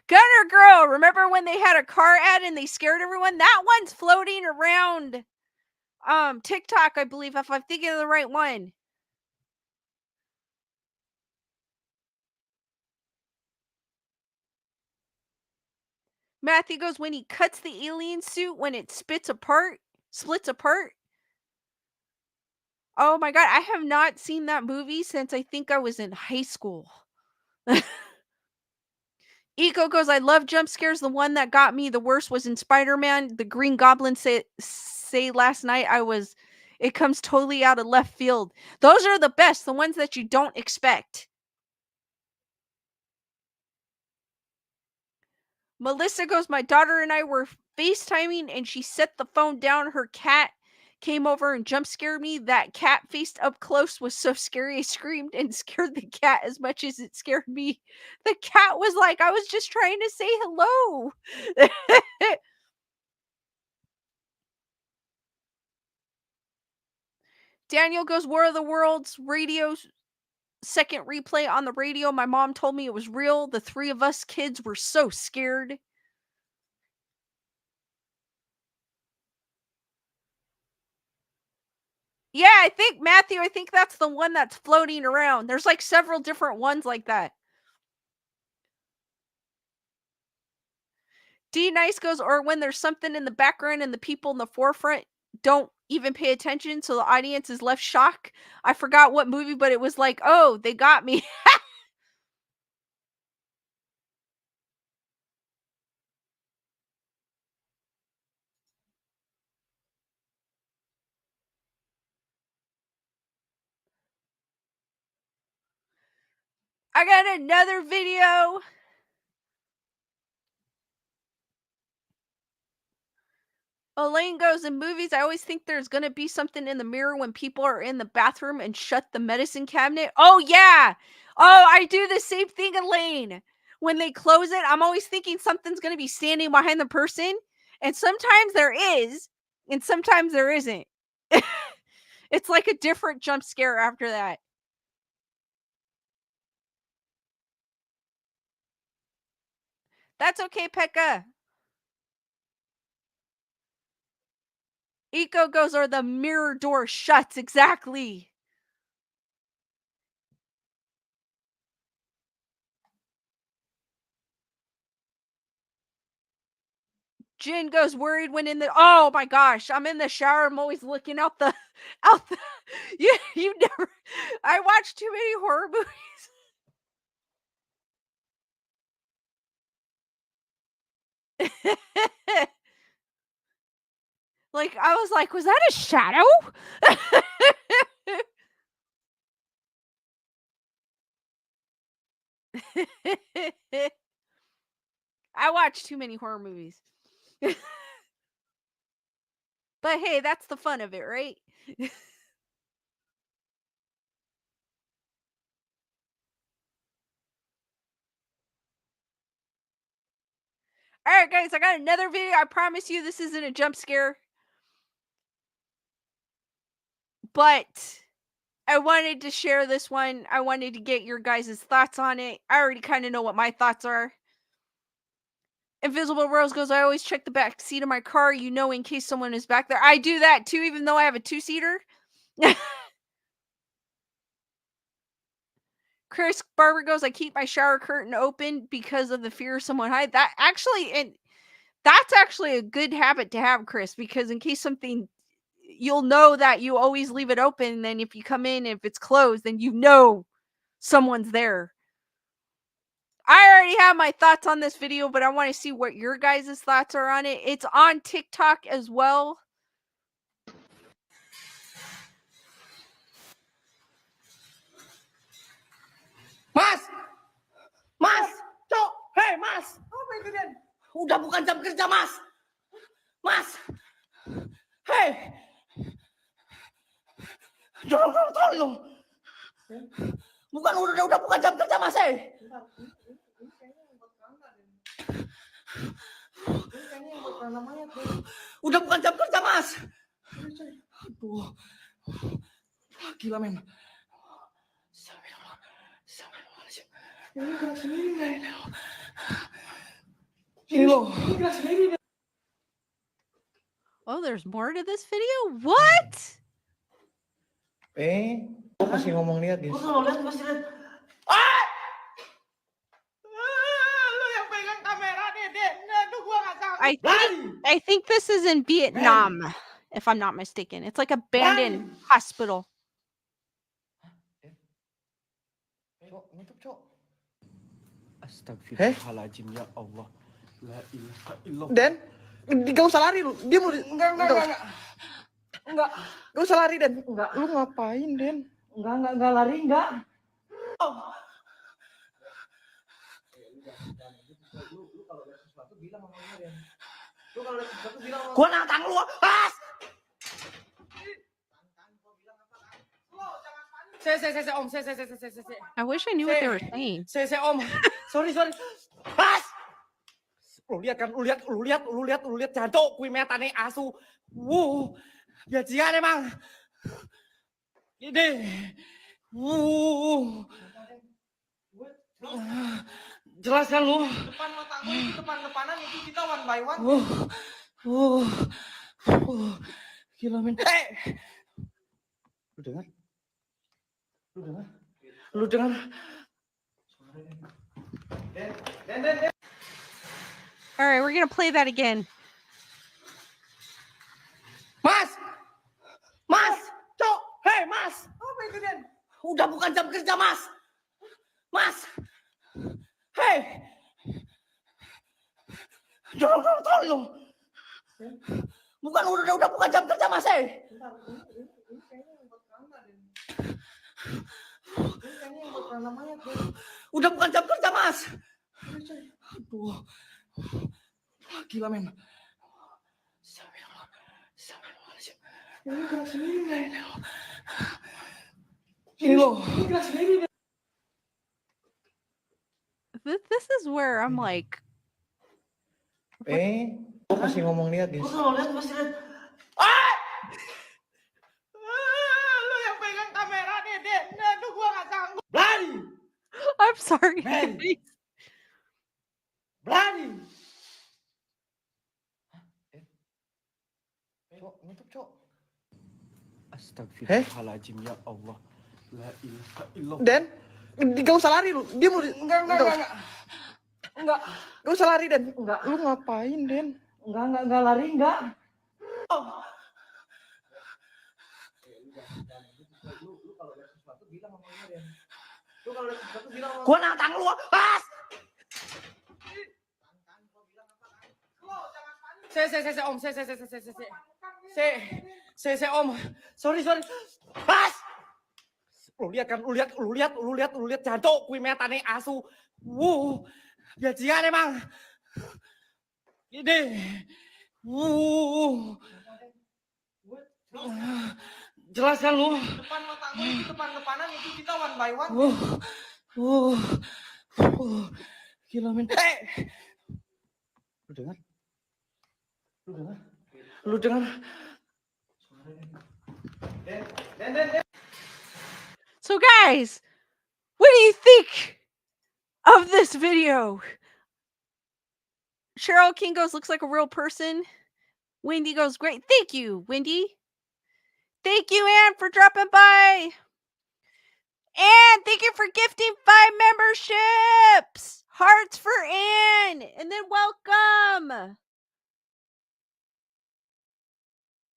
Gunner Girl, remember when they had a car ad and they scared everyone? That one's floating around TikTok, I believe, if I'm thinking of the right one. Matthew goes, when he cuts the alien suit when it splits apart. Oh my god, I have not seen that movie since I think I was in high school. Eco goes, I love jump scares. The one that got me the worst was in Spider-Man. The Green Goblin say last night it comes totally out of left field. Those are the best, the ones that you don't expect. Melissa goes, my daughter and I were FaceTiming and she set the phone down. Her cat came over and jump scared me. That cat faced up close was so scary. I screamed and scared the cat as much as it scared me. The cat was like, I was just trying to say hello. Daniel goes, War of the Worlds radio second replay on the radio. My mom told me it was real. The three of us kids were so scared. Yeah, I think that's the one that's floating around. There's like several different ones like that. D Nice goes, or when there's something in the background and the people in the forefront don't even pay attention, so the audience is left shocked. I forgot what movie, but it was like, oh, they got me. I got another video. Elaine goes, in movies, I always think there's going to be something in the mirror when people are in the bathroom and shut the medicine cabinet. Oh, yeah. Oh, I do the same thing, Elaine. When they close it, I'm always thinking something's going to be standing behind the person. And sometimes there is, and sometimes there isn't. It's like a different jump scare after that. That's okay, Pekka. Eco goes, or the mirror door shuts. Exactly. Jin goes, worried when in the. Oh my gosh, I'm in the shower. I'm always looking out the. You never. I watch too many horror movies. Like, I was like, was that a shadow? I watch too many horror movies. But hey, that's the fun of it, right? Alright, guys, I got another video. I promise you this isn't a jump scare. but I wanted to share this one. I wanted to get your guys' thoughts on it. I already kind of know what my thoughts are. Invisible Rose goes, I always check the back seat of my car, in case someone is back there. I do that too, even though I have a 2-seater. Chris Barber goes, I keep my shower curtain open because of the fear of someone hide. That's actually a good habit to have, Chris, because in case something, you'll know that you always leave it open. And then if you come in, if it's closed, then someone's there. I already have my thoughts on this video, but I want to see what your guys' thoughts are on it. It's on TikTok as well. Mas! Mas! Cok! Hei, Mas! Apa itu, Den? Udah bukan jam kerja, Mas! Mas! Hei! Tolong! Bukan, udah bukan jam kerja, Mas, hei! Udah bukan jam kerja, Mas! Aduh. Gila, men. Ini gerak sendiri nggak ini? Ini loh. Ini gerak sendiri. Oh, there's more to this video? What? Lo pasti ngomong lihat guys. Lo lihat pasti lihat. Lo yang pegang kamera nih, Den. Aduh, gua nggak sanggup. I think this is in Vietnam, if I'm not mistaken. It's like abandoned hospital. Cok, nutup, Cok. Astagfirullahaladzim, ya Allah. La ilaha illallah. Den, gak usah lari lu. Dia mau enggak. Enggak usah lari, Den. Enggak. Lu ngapain, Den? Enggak lari, enggak. Oh. Lu kalau lihat sesuatu bilang sama gue, Den. Lu kalau lihat sesuatu bilang sama gue. Gua nantang lu. Pas. Om. I wish I knew what they were saying. Om. Sorry. Pas. Lu lihat jantung kui metane asu. Ya jian emang. Ini. Jelaskan lu. Depan mata gue itu depan-depanan itu kita one by one. Gila, men. Lu dengar? Den. All right, we're going to play that again. Mas! Cok! Hei, Mas! Apa itu, Den? Udah bukan jam kerja, Mas! Mas! Hei! Tolong! Bukan, udah bukan jam kerja, Mas, hei! Udah bukan jam kerja, Mas! Aduh. Gila, men. Ini gerak sendiri nggak ini? Ini loh. Ini gerak sendiri. This is where I'm like... Lo pasti ngomong lihat, guys. Lo lihat pasti lihat. Lo yang pegang kamera nih, Den. Aduh, gua nggak sanggup. Berani. I'm sorry. Berani. Cok, nutup, Cok. Astagfirullahaladzim, ya Allah. La ilaha illallah. Den, gak usah lari lu. Dia mau enggak. Gak usah lari, Den. Enggak. Lu ngapain, Den? Enggak lari, enggak. Oh. Lu kalau lihat sesuatu bilang sama gue, Den. Lu kalau lihat sesuatu bilang sama gue. Gua nantang lu. Pas. Om. Om. Sorry. Pas. Lu lihat jantung kui metane asu. Ya jian emang. Ini. Jelaskan lu. Depan mata gue itu depan-depanan itu kita one by one. Gila, men. Lu dengar? So guys, what do you think of this video? Cheryl King goes, looks like a real person. Wendy goes, great. Thank you, Wendy. Thank you, Anne, for dropping by. And thank you for gifting 5 memberships. Hearts for Anne. And then welcome.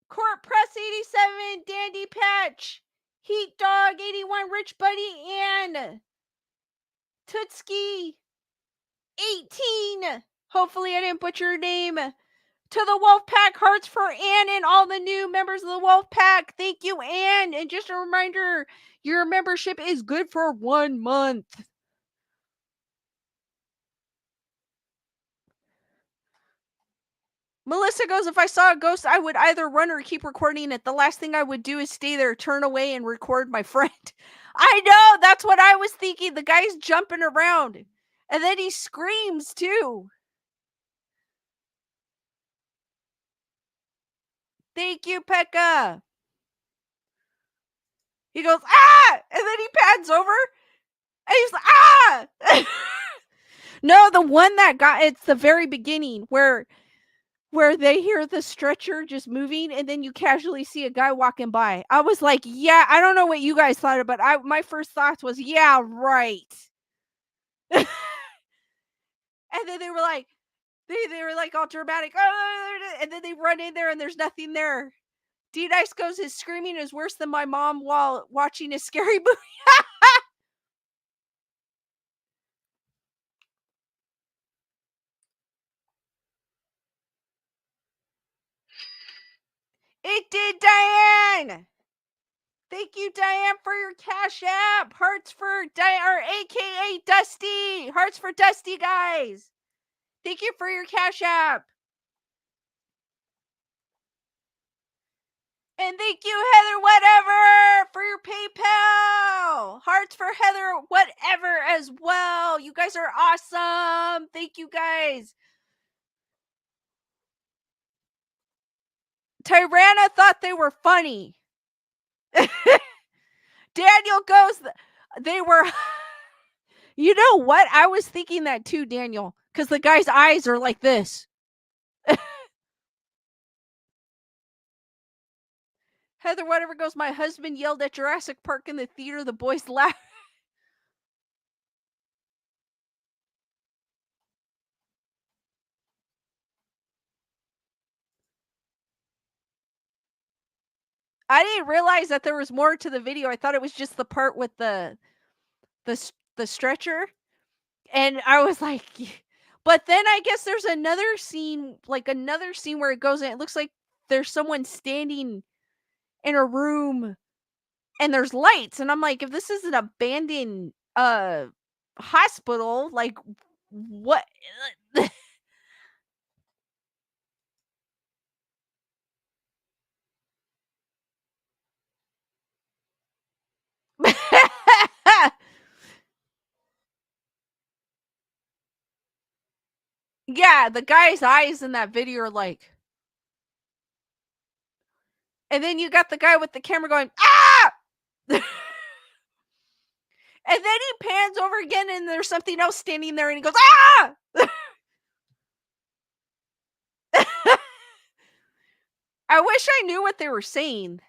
Court Press 87, Dandy Patch, Heat Dog 81, Rich Buddy, and Tootski 18. Hopefully I didn't butcher your name. To the Wolfpack, hearts for Anne and all the new members of the Wolfpack. Thank you, Anne. And just a reminder, your membership is good for 1 month. Melissa goes, if I saw a ghost, I would either run or keep recording it. The last thing I would do is stay there, turn away, and record my friend. I know, that's what I was thinking. The guy's jumping around. And then he screams, too. Thank you, Pekka. He goes, ah! And then he pans over. And he's like, ah! No, the one that got, it's the very beginning where they hear the stretcher just moving and then you casually see a guy walking by. I was like, yeah, I don't know what you guys thought, but my first thought was, yeah, right. And then they were like, they were like all dramatic, and then they run in there and there's nothing there. D-Dice goes, his screaming is worse than my mom while watching a scary movie. It did, Diane! Thank you, Diane, for your Cash App. Hearts for or AKA Dusty. Hearts for Dusty, guys. Thank you for your Cash App. And thank you, Heather Whatever, for your PayPal. Hearts for Heather Whatever as well. You guys are awesome. Thank you, guys. Tirana thought they were funny. Daniel goes, they were... You know what? I was thinking that too, Daniel, because the guy's eyes are like this. Heather Whatever goes, my husband yelled at Jurassic Park in the theater. The boys laughed. I didn't realize that there was more to the video. I thought it was just the part with the stretcher. And I was like, but then I guess there's another scene where it goes and it looks like there's someone standing in a room and there's lights. And I'm like, if this is an abandoned hospital, like what? Yeah, the guy's eyes in that video are like, and then you got the guy with the camera going, ah! And then he pans over again and there's something else standing there and he goes, ah! I wish I knew what they were saying.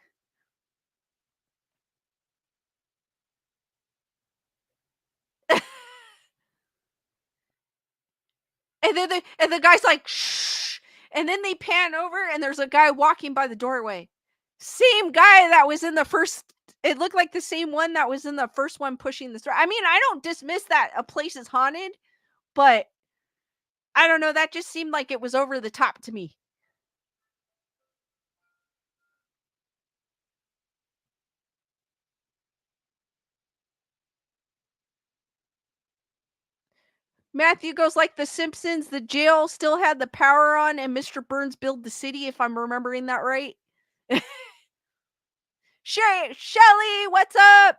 And then the guy's like, shh. And then they pan over and there's a guy walking by the doorway. Same guy that was in the first. It looked like the same one that was in the first one pushing the store. I mean, I don't dismiss that a place is haunted, but I don't know. That just seemed like it was over the top to me. Matthew goes, like The Simpsons, the jail still had the power on and Mr. Burns built the city, if I'm remembering that right. Shelly, what's up?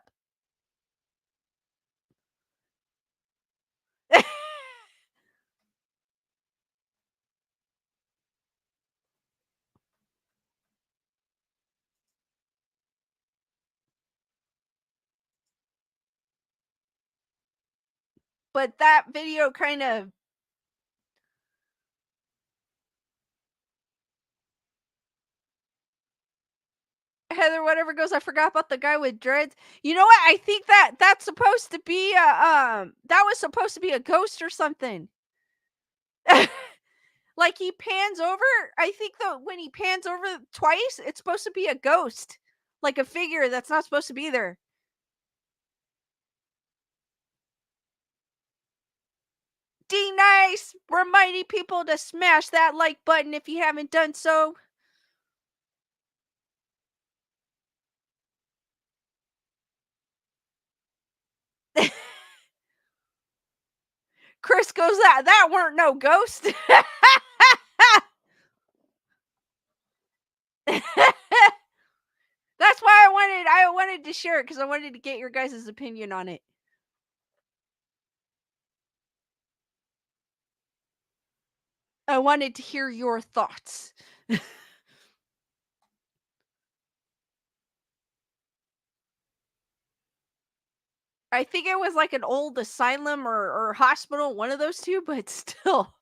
But that video kind of Heather, whatever goes, I forgot about the guy with dreads. You know what? I think that's supposed to be that was supposed to be a ghost or something. Like he pans over. I think when he pans over twice, it's supposed to be a ghost, like a figure that's not supposed to be there. D-Nice, reminding people to smash that like button if you haven't done so. Chris goes, that weren't no ghost. That's why I wanted to share it, because I wanted to get your guys' opinion on it. I wanted to hear your thoughts. I think it was like an old asylum or hospital, one of those two, but still.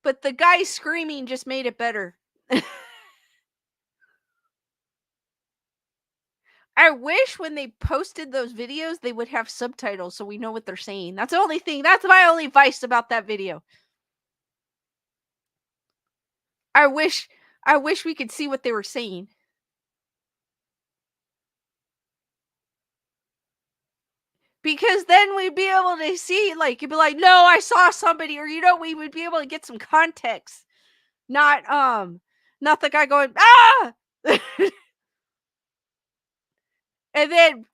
But the guy screaming just made it better. I wish when they posted those videos, they would have subtitles so we know what they're saying. That's the only thing. That's my only vice about that video. I wish we could see what they were saying. Because then we'd be able to see, like, you'd be like, no, I saw somebody, or, we would be able to get some context. Not the guy going, ah! And then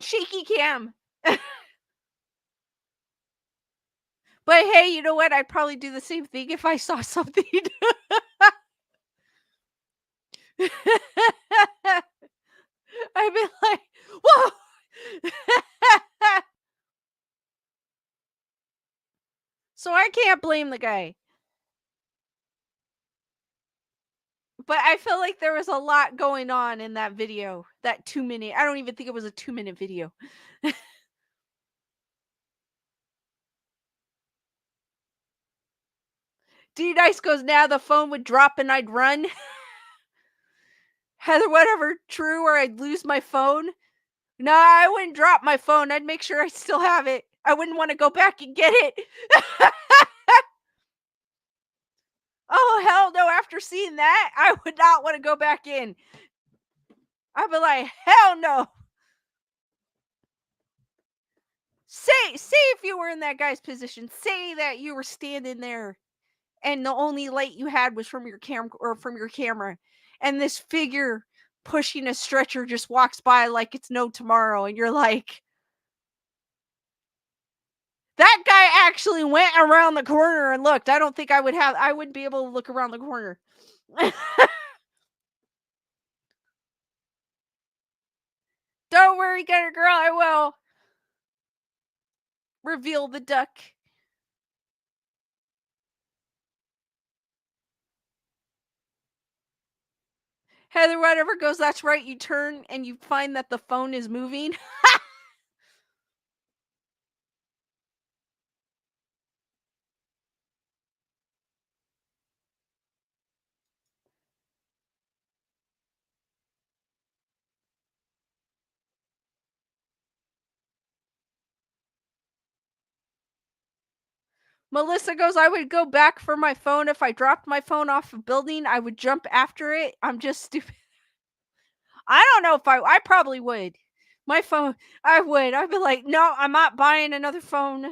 shaky cam. But hey, you know what? I'd probably do the same thing if I saw something. I'd be like, whoa! So I can't blame the guy. But I feel like there was a lot going on in that video. That 2-minute. I don't even think it was a 2-minute video. D-Nice goes, now the phone would drop and I'd run. Heather, whatever, true, or I'd lose my phone. No, I wouldn't drop my phone. I'd make sure I still have it. I wouldn't want to go back and get it. Oh, hell no. After seeing that, I would not want to go back in. I'd be like, hell no. Say if you were in that guy's position, say that you were standing there and the only light you had was from your camera, and this figure pushing a stretcher just walks by like it's no tomorrow, and you're like, that guy actually went around the corner and looked. I don't think I wouldn't be able to look around the corner. Don't worry, Gunner Girl, I will. Reveal the duck. Heather, whatever goes, that's right. You turn and you find that the phone is moving. Melissa goes, I would go back for my phone. If I dropped my phone off a building, I would jump after it. I'm just stupid. I don't know if I probably would. My phone, I would. I'd be like, no, I'm not buying another phone.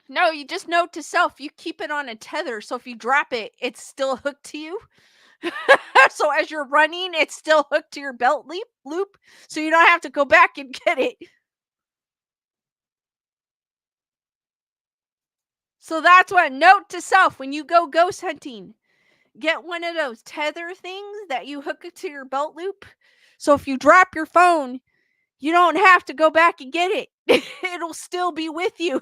No, you just note to self, you keep it on a tether. So if you drop it, it's still hooked to you. So as you're running, it's still hooked to your belt loop. So you don't have to go back and get it. So that's what, note to self, when you go ghost hunting, get one of those tether things that you hook it to your belt loop. So if you drop your phone, you don't have to go back and get it. It'll still be with you.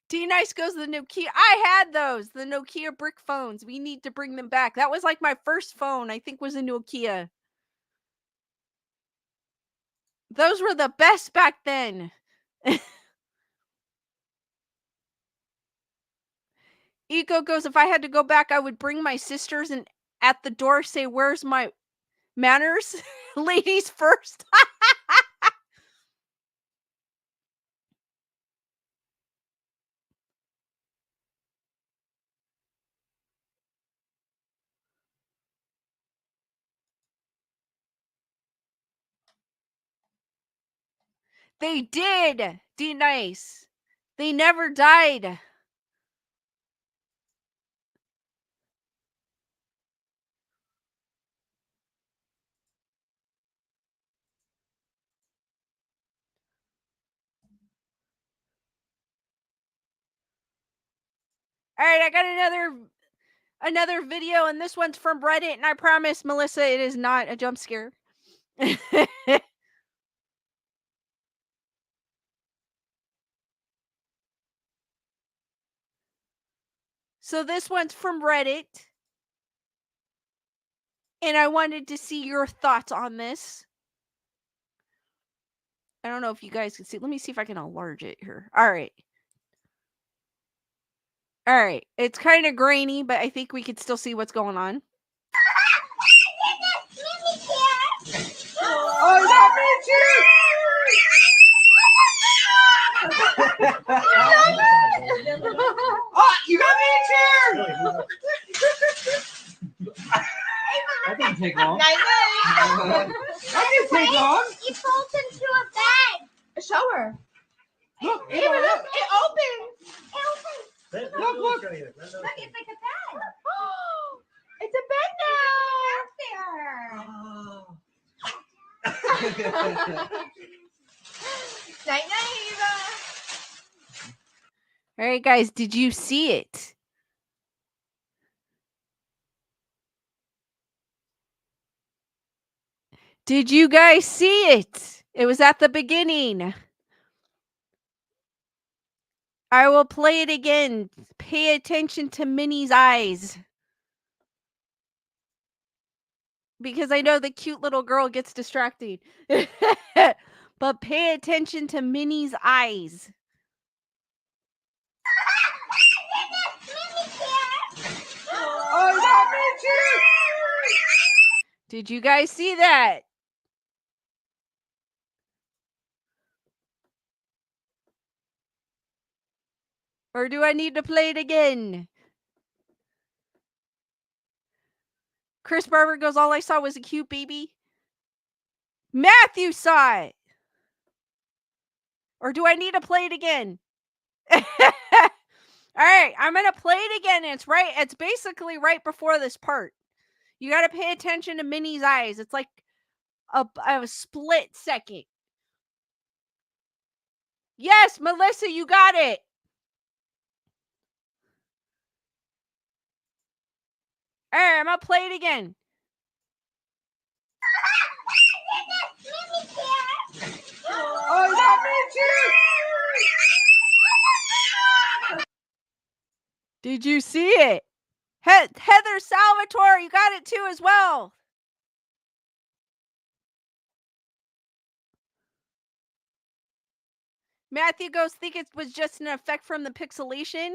D-Nice goes to the Nokia. I had those, the Nokia brick phones. We need to bring them back. That was like my first phone, I think, was a Nokia. Those were the best back then. Eco goes, if I had to go back, I would bring my sisters and at the door say, where's my manners? Ladies first. They did. D-Nice. They never died. All right, I got another video, and this one's from Reddit, and I promise, Melissa, it is not a jump scare. So this one's from Reddit, and I wanted to see your thoughts on this. I don't know if you guys can see. Let me see if I can enlarge it here. All right. All right. It's kind of grainy, but I think we can still see what's going on. Oh, that means you! Oh, you got me a chair! That didn't take long. That didn't take long. It folds into a bag. Show her. Look, it opens. It opens. Look. Look, it's like a bag. It's a bed now. Night night, Eva. All right, guys, did you see it? Did you guys see it? It was at the beginning. I will play it again. Pay attention to Minnie's eyes. Because I know the cute little girl gets distracted. But pay attention to Minnie's eyes. Oh, that means you! Did you guys see that? Or do I need to play it again? Chris Barber goes, all I saw was a cute baby. Matthew saw it. Or do I need to play it again? All right, I'm going to play it again. It's basically right before this part. You got to pay attention to Minnie's eyes. It's like a split second. Yes, Melissa, you got it. All right, I'm going to play it again. Oh, that means you! Did you see it? Heather Salvatore, you got it too as well. Matthew goes, think it was just an effect from the pixelation.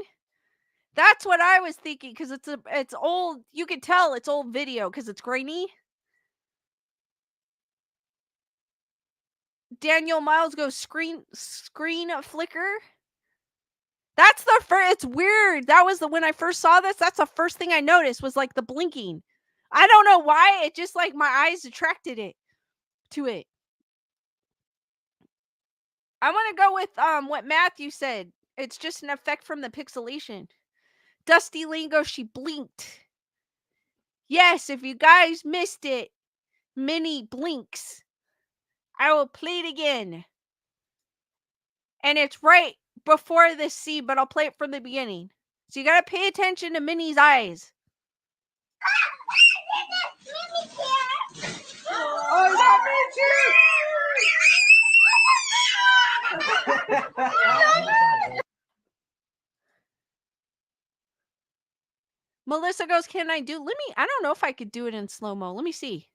That's what I was thinking, because it's old. You can tell it's old video because it's grainy. Daniel Miles goes, screen flicker. That's the first. It's weird. That was when I first saw this. That's the first thing I noticed was like the blinking. I don't know why. It just like my eyes attracted it to it. I want to go with what Matthew said. It's just an effect from the pixelation. Dusty Lingo, she blinked. Yes, if you guys missed it, Minnie blinks. I will play it again. And it's right before this scene, but I'll play it from the beginning. So you gotta pay attention to Minnie's eyes. Oh, that means you! Melissa goes, can I do? I don't know if I could do it in slow-mo. Let me see.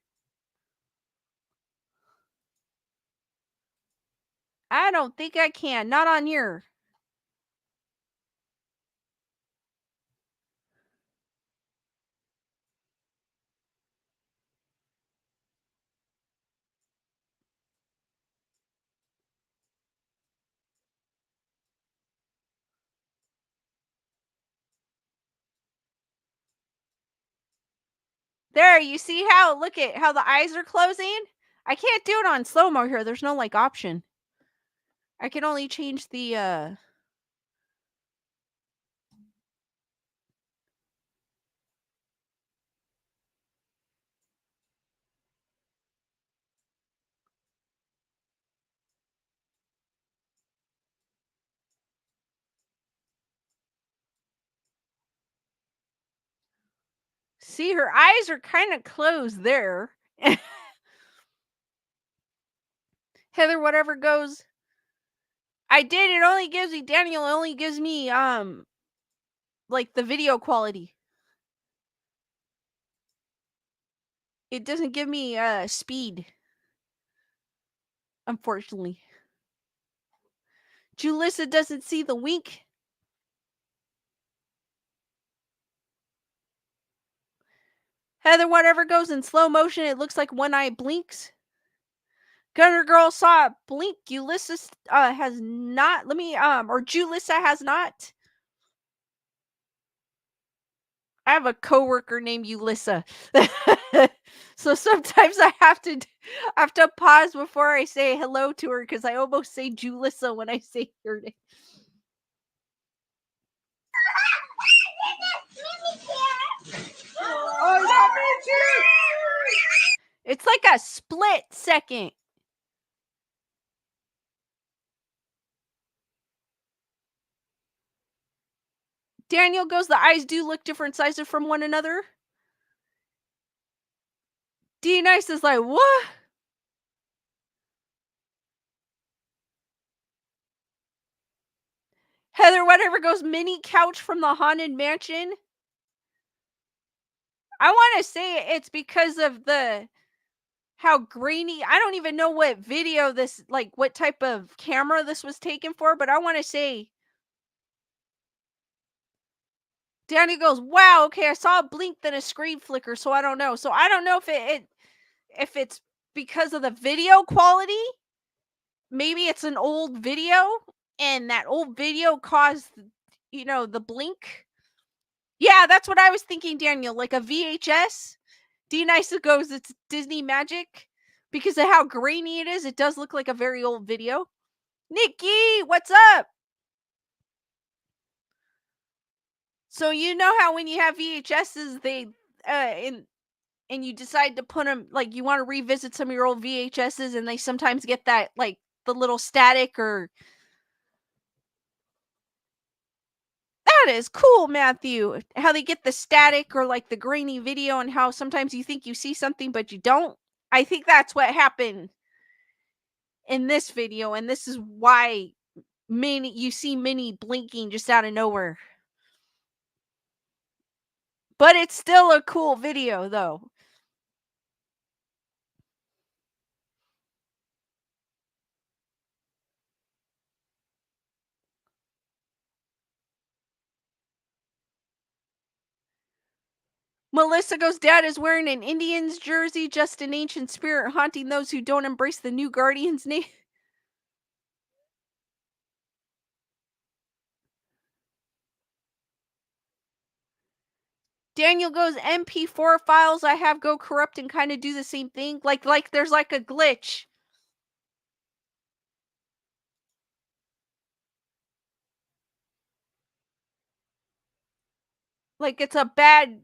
I don't think I can. Not on here. There, you see how, look at how the eyes are closing? I can't do it on slow-mo here. There's no, like, option. I can only change the, see, her eyes are kind of closed there. Heather, whatever goes. I did. It only gives me, Daniel, it only gives me, like, the video quality. It doesn't give me, speed. Unfortunately. Julissa doesn't see the wink. Heather, whatever goes in slow motion, it looks like one eye blinks. Gunner Girl saw it blink. Ulysses has not. Let me or Julissa has not. I have a coworker named Ulissa. So sometimes I have to pause before I say hello to her because I almost say Julissa when I say her name. It's like a split second. Daniel goes, the eyes do look different sizes from one another. D Nice is like, what? Heather, whatever goes, mini couch from the Haunted Mansion. I want to say it's because of how grainy. I don't even know what video this, like, what type of camera this was taken for, but I want to say. Danny goes, wow, okay, I saw a blink then a screen flicker, so I don't know. So I don't know if it's because of the video quality. Maybe it's an old video, and that old video caused, the blink. Yeah, that's what I was thinking, Daniel. Like a VHS. D Nice goes, it's Disney magic. Because of how grainy it is, it does look like a very old video. Nikki, what's up? So you know how when you have VHSs, they and you decide to put them, like, you want to revisit some of your old VHSs, and they sometimes get that, like, the little static or. That is cool, Matthew. How they get the static or, like, the grainy video, and how sometimes you think you see something but you don't. I think that's what happened in this video, and this is why you see Minnie blinking just out of nowhere. But it's still a cool video, though. Melissa goes, Dad is wearing an Indians jersey, just an ancient spirit haunting those who don't embrace the new Guardian's name. Daniel goes, MP4 files I have go corrupt and kind of do the same thing. Like there's like a glitch. Like it's a bad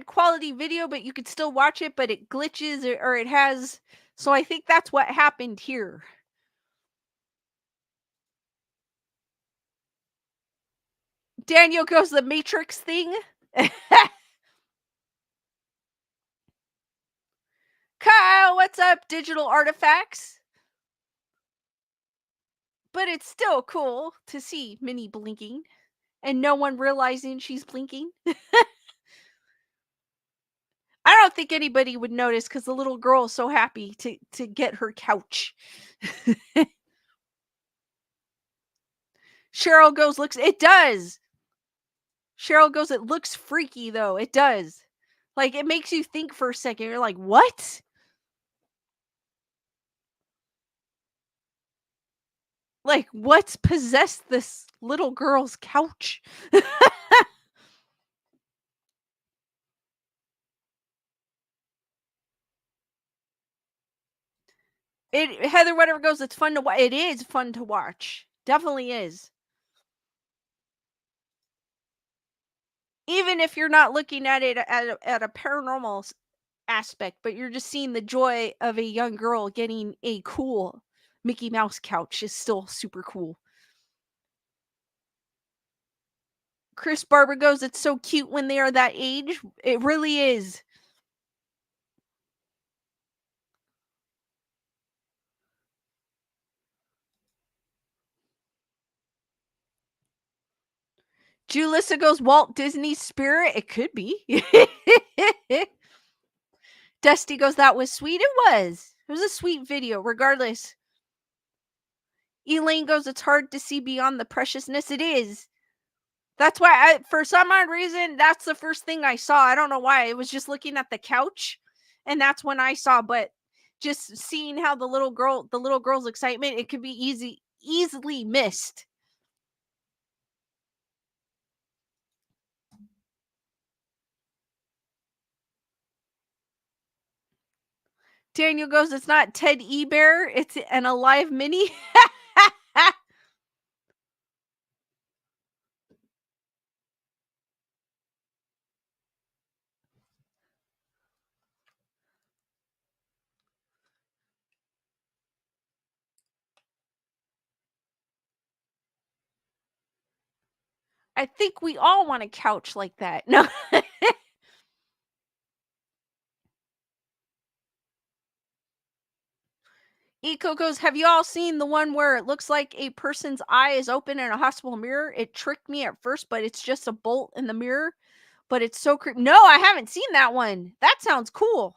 quality video, but you could still watch it, but it glitches or it has. So I think that's what happened here. Daniel goes, the Matrix thing. Kyle, what's up? Digital artifacts. But it's still cool to see Minnie blinking and no one realizing she's blinking. I don't think anybody would notice because the little girl is so happy to get her couch. Cheryl goes, looks, it does. Cheryl goes, it looks freaky though. It does. Like, it makes you think for a second. You're like, what? Like, what's possessed this little girl's couch? Heather, whatever goes, it's fun to watch. It is fun to watch. Definitely is. Even if you're not looking at it at a paranormal aspect, but you're just seeing the joy of a young girl getting a cool Mickey Mouse couch is still super cool. Chris Barber goes, it's so cute when they are that age. It really is. Julissa goes, Walt Disney's spirit? It could be. Dusty goes, that was sweet. It was. It was a sweet video, regardless. Elaine goes, it's hard to see beyond the preciousness. It is. That's why, for some odd reason, that's the first thing I saw. I don't know why. I was just looking at the couch, and that's when I saw. But just seeing how the little girl's excitement, it could be easily missed. Daniel goes, it's not Ted E. Bear, it's an alive Minnie. I think we all want a couch like that. No. Eco goes, have you all seen the one where it looks like a person's eye is open in a hospital mirror? It tricked me at first, but it's just a bolt in the mirror. But it's so creepy. No, I haven't seen that one. That sounds cool.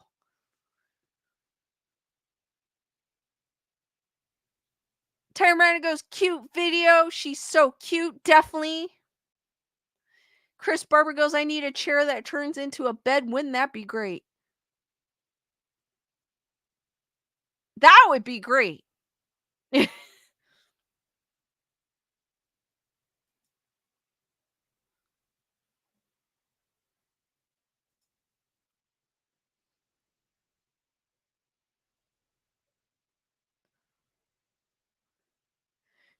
Tyra Miranda goes, cute video. She's so cute. Definitely. Chris Barber goes, I need a chair that turns into a bed. Wouldn't that be great? That would be great.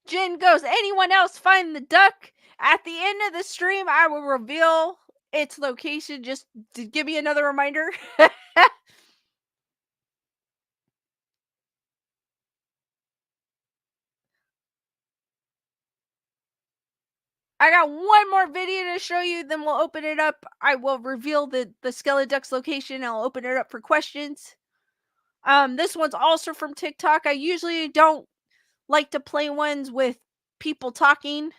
Jen goes, anyone else find the duck? At the end of the stream, I will reveal its location. Just to give me another reminder. I got one more video to show you, then we'll open it up. I will reveal the Skeleduck's location. I'll open it up for questions. This one's also from TikTok. I usually don't like to play ones with people talking.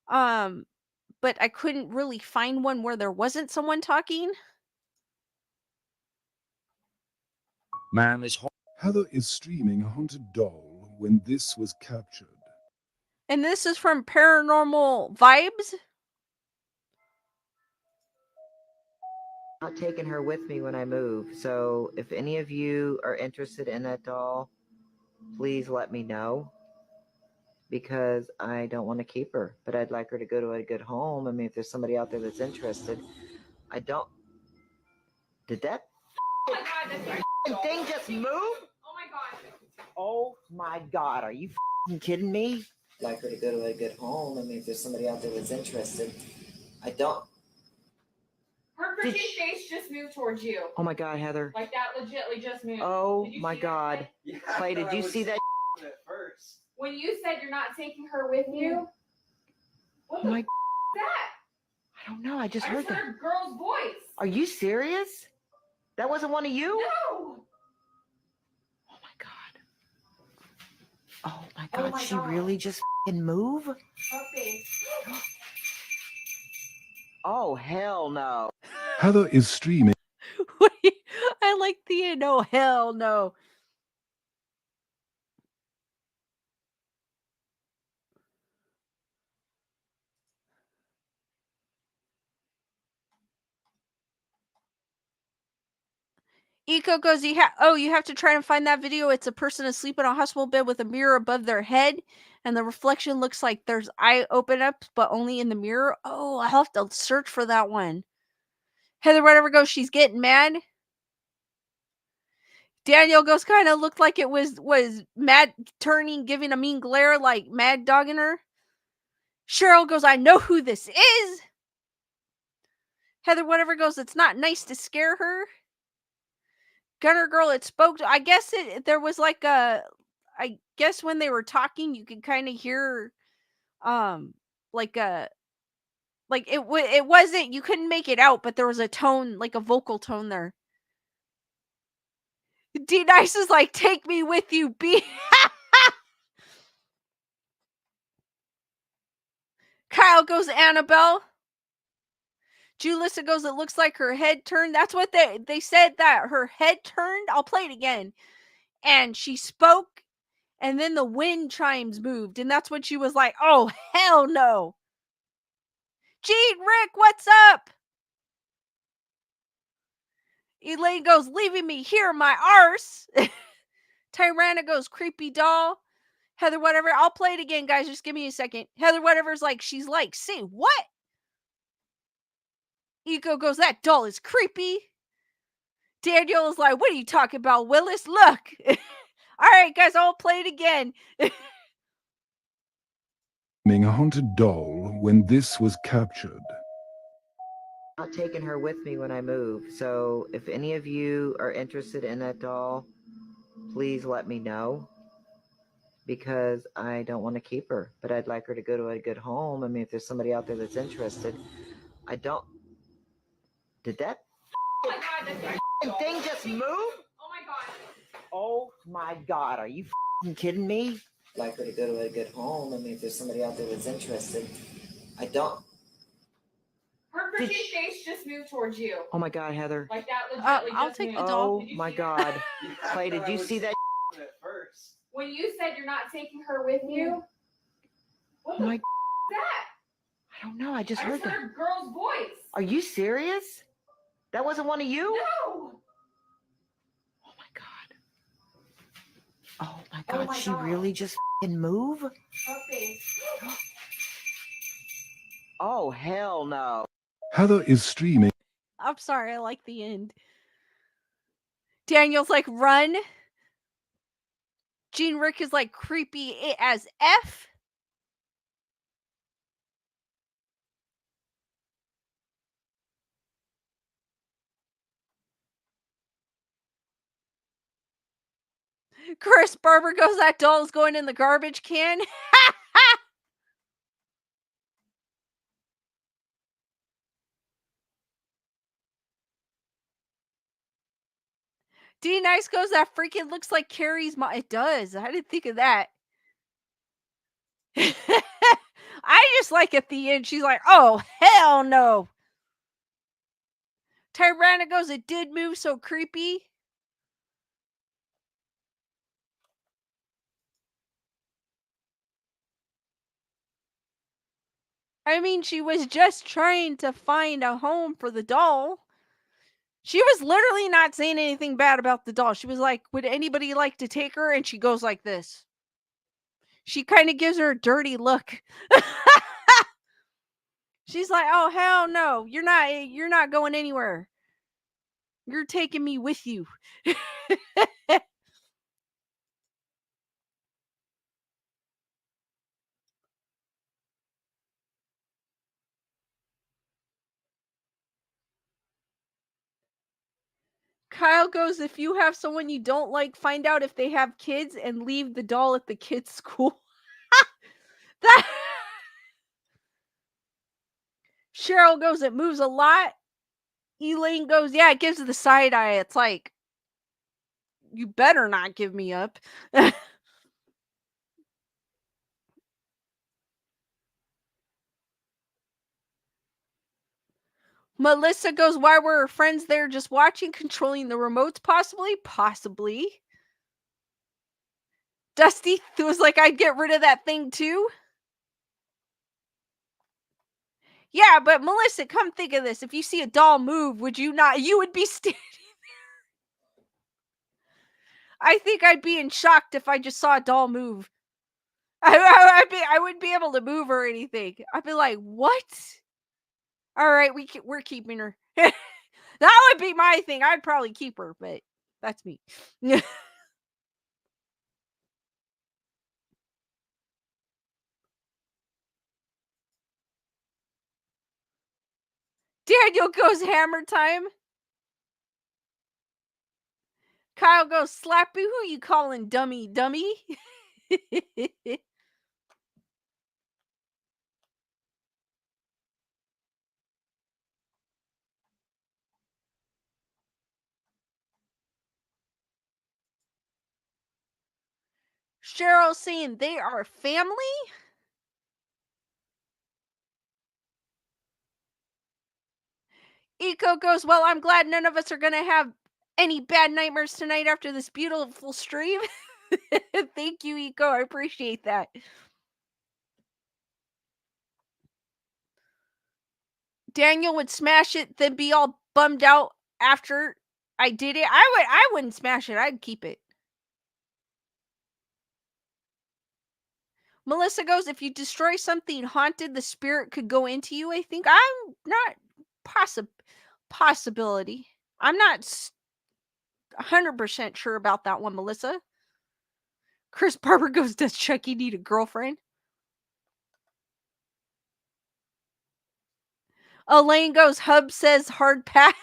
But I couldn't really find one where there wasn't someone talking. Man, this Heather is streaming a haunted doll when this was captured. And this is from Paranormal Vibes. Not taking her with me when I move. So if any of you are interested in that doll, please let me know, because I don't want to keep her, but I'd like her to go to a good home. I mean, if there's somebody out there that's interested, I don't. Did that thing just move? Oh my god. Oh my god, are you kidding me? I'd like her to go to a good home. I mean, if there's somebody out there that's interested, I don't. Her freaking face just moved towards you. Oh my god, Heather. Like that legitly just moved. Oh my god. Yeah, Clay, did you see that? At first. When you said you're not taking her with you, what the my is that? I don't know. I just I heard just that. heard a girl's voice. Are you serious? That wasn't one of you? No. Oh my god. Oh my god, she really just f***ing move? Her face. Oh, hell no. Heather is streaming. I like the no, hell no. Eco goes, you have to try and find that video. It's a person asleep in a hospital bed with a mirror above their head, and the reflection looks like there's eye open up, but only in the mirror. Oh, I'll have to search for that one. Heather whatever goes, she's getting mad. Daniel goes, kind of looked like it was mad turning, giving a mean glare, like mad dogging her. Cheryl goes, I know who this is. Heather whatever goes, it's not nice to scare her. Gunner girl, it spoke to, I guess there was like I guess when they were talking, you could kind of hear, like it wasn't, you couldn't make it out, but there was a tone, like a vocal tone there. D Nice is like, take me with you, B. Kyle goes, Annabelle. Julissa goes, it looks like her head turned. That's what they said, that her head turned. I'll play it again. And she spoke, and then the wind chimes moved, and that's when she was like, oh, hell no. Gene, Rick, what's up? Elaine goes, leaving me here, my arse. Tyrana goes, creepy doll. Heather whatever, I'll play it again, guys. Just give me a second. Heather whatever's like, she's like, say what? Eco goes, that doll is creepy. Daniel is like, what are you talking about, Willis? Look. All right, guys, I'll play it again. A haunted doll when this was captured. I'm not taking her with me when I move, so if any of you are interested in that doll, please let me know, because I don't want to keep her, but I'd like her to go to a good home. I mean, if there's somebody out there that's interested, I don't... Did that Oh my god, that's thing just move? Oh my god. Oh my god, are you kidding me? I'd like her to go to a good home. I mean, if there's somebody out there that's interested, I don't... Her pretty face just moved towards you. Oh my god, Heather. Like that legitimately I'll just take moved. the doll. Oh my god. Clay, did you see that? At first. When you said you're not taking her with you, what the Oh my... is that? I don't know, I just I heard just that. heard a girl's voice. Are you serious? That wasn't one of you? No. Oh my god. Oh my god, my she God. really just f***ing move? Her face. Oh, hell no. Heather is streaming. I'm sorry, I like the end. Daniel's like, run. Gene Rick is like, creepy as F. Chris Barber goes, that doll's going in the garbage can. D Nice goes, that freaking looks like Carrie's mom. It does. I didn't think of that. I just like at the end, she's like, oh, hell no. Tyrana goes, it did move so creepy. I mean, she was just trying to find a home for the doll. She was literally not saying anything bad about the doll. She was like, would anybody like to take her? And she goes like this. She kind of gives her a dirty look. She's like, oh, hell no. You're not going anywhere. You're taking me with you. Kyle goes, if you have someone you don't like, find out if they have kids and leave the doll at the kids' school. That Cheryl goes, it moves a lot. Elaine goes, yeah, it gives the side eye. It's like, you better not give me up. Melissa goes, why were her friends there just watching, controlling the remotes? Possibly. Possibly. Dusty was like, I'd get rid of that thing too. Yeah, but Melissa, come think of this. If you see a doll move, would you not? You would be standing there. I think I'd be in shock if I just saw a doll move. I wouldn't be able to move or anything. I'd be like, what? All right, we're keeping her. That would be my thing. I'd probably keep her, but that's me. Daniel goes hammer time. Kyle goes slappy. Who you calling dummy? Cheryl saying they are family. Eco goes, well, I'm glad none of us are going to have any bad nightmares tonight after this beautiful stream. Thank you, Eco. I appreciate that. Daniel would smash it, then be all bummed out after I did it. I wouldn't smash it. I'd keep it. Melissa goes, if you destroy something haunted, the spirit could go into you, I think. I'm not possibility. I'm not 100% sure about that one, Melissa. Chris Barber goes, does Chucky need a girlfriend? Elaine goes, Hub says hard pass.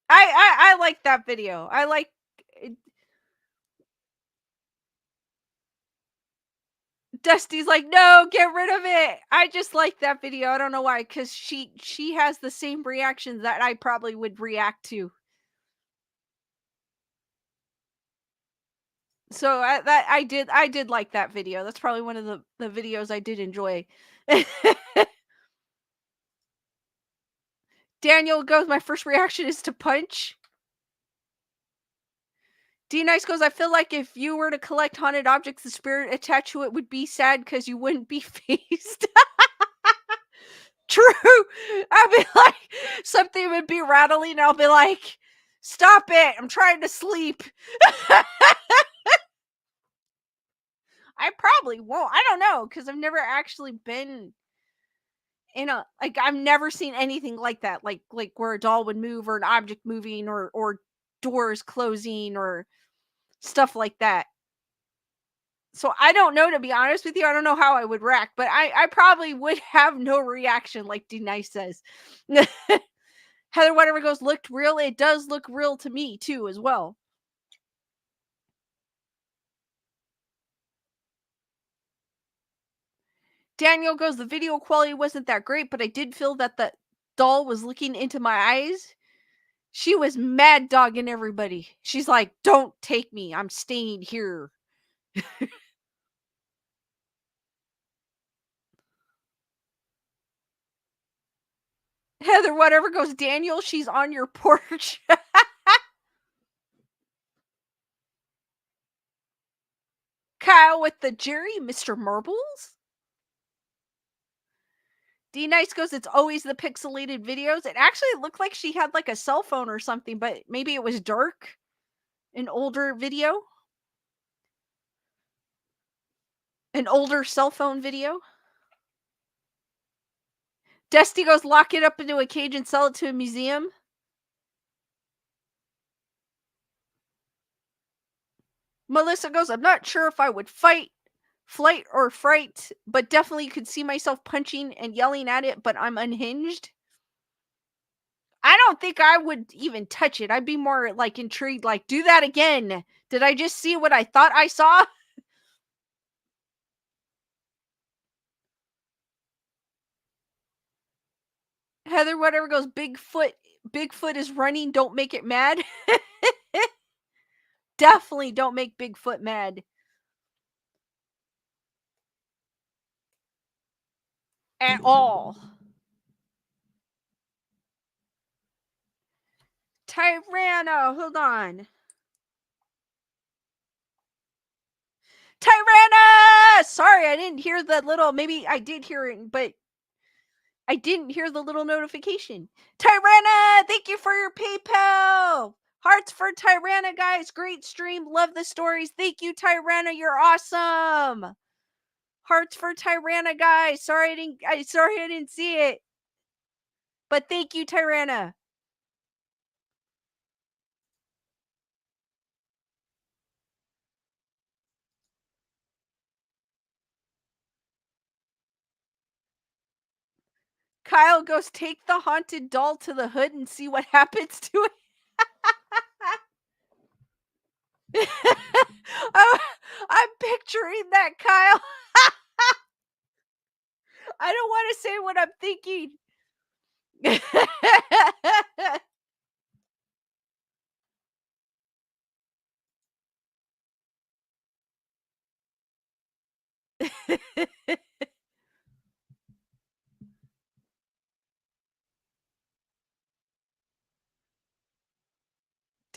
I like that video. I like it. Dusty's like, no, get rid of it. I just like that video. I don't know why, because she has the same reactions that I probably would react to. So I did like that video. That's probably one of the videos I did enjoy. Daniel goes, my first reaction is to punch. D Nice goes, I feel like if you were to collect haunted objects, the spirit attached to it would be sad because you wouldn't be phased. True. I'd be like, something would be rattling, and I'll be like, stop it. I'm trying to sleep. I probably won't. I don't know, because I've never actually been in a, like, I've never seen anything like that. Like where a doll would move or an object moving or doors closing or stuff like that. So I don't know, to be honest with you. I don't know how I would react, but I probably would have no reaction, like D Nice says. Heather whatever goes, looked real. It does look real to me too, as well. Daniel goes, the video quality wasn't that great, but I did feel that the doll was looking into my eyes. She was mad dogging everybody. She's like, don't take me. I'm staying here. Heather whatever goes, Daniel, she's on your porch. Kyle with the Jerry, Mr. Marbles. D Nice goes, it's always the pixelated videos. It actually looked like she had like a cell phone or something, but maybe it was dark. An older video. An older cell phone video. Dusty goes, lock it up into a cage and sell it to a museum. Melissa goes, I'm not sure if I would flight or fright, but definitely could see myself punching and yelling at it, but I'm unhinged. I don't think I would even touch it. I'd be more like intrigued, like, do that again. Did I just see what I thought I saw? Heather whatever goes, Bigfoot is running, don't make it mad. definitely don't make Bigfoot mad. At all. Tyranno, hold on. Tyranna! Sorry, I didn't hear the little, maybe I did hear it, but I didn't hear the little notification. Tyranna, thank you for your PayPal. Hearts for Tyranna, guys. Great stream. Love the stories. Thank you, Tyranna. You're awesome. Hearts for Tyranna, guys. Sorry I didn't see it. But thank you, Tyranna. Kyle goes, take the haunted doll to the hood and see what happens to it. I'm picturing that, Kyle. I don't want to say what I'm thinking.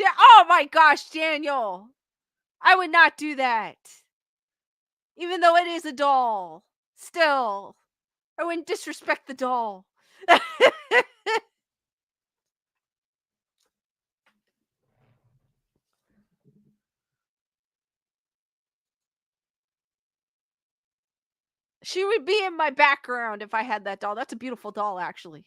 Oh my gosh, Daniel. I would not do that. Even though it is a doll. Still. I wouldn't disrespect the doll. She would be in my background if I had that doll. That's a beautiful doll, actually.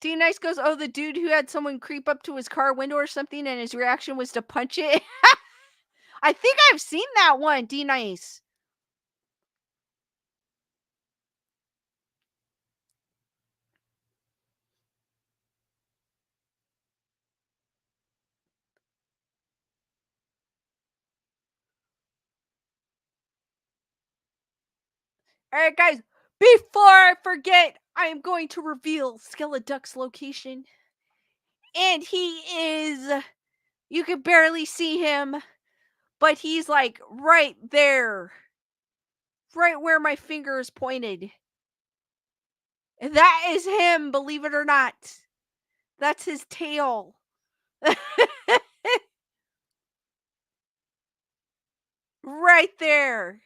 D Nice goes, oh, the dude who had someone creep up to his car window or something and his reaction was to punch it. I think I've seen that one, D Nice. Alright, guys, before I forget, I am going to reveal Skeleduck's location. And he is, you can barely see him, but he's like right there. Right where my finger is pointed. And that is him, believe it or not. That's his tail. Right there.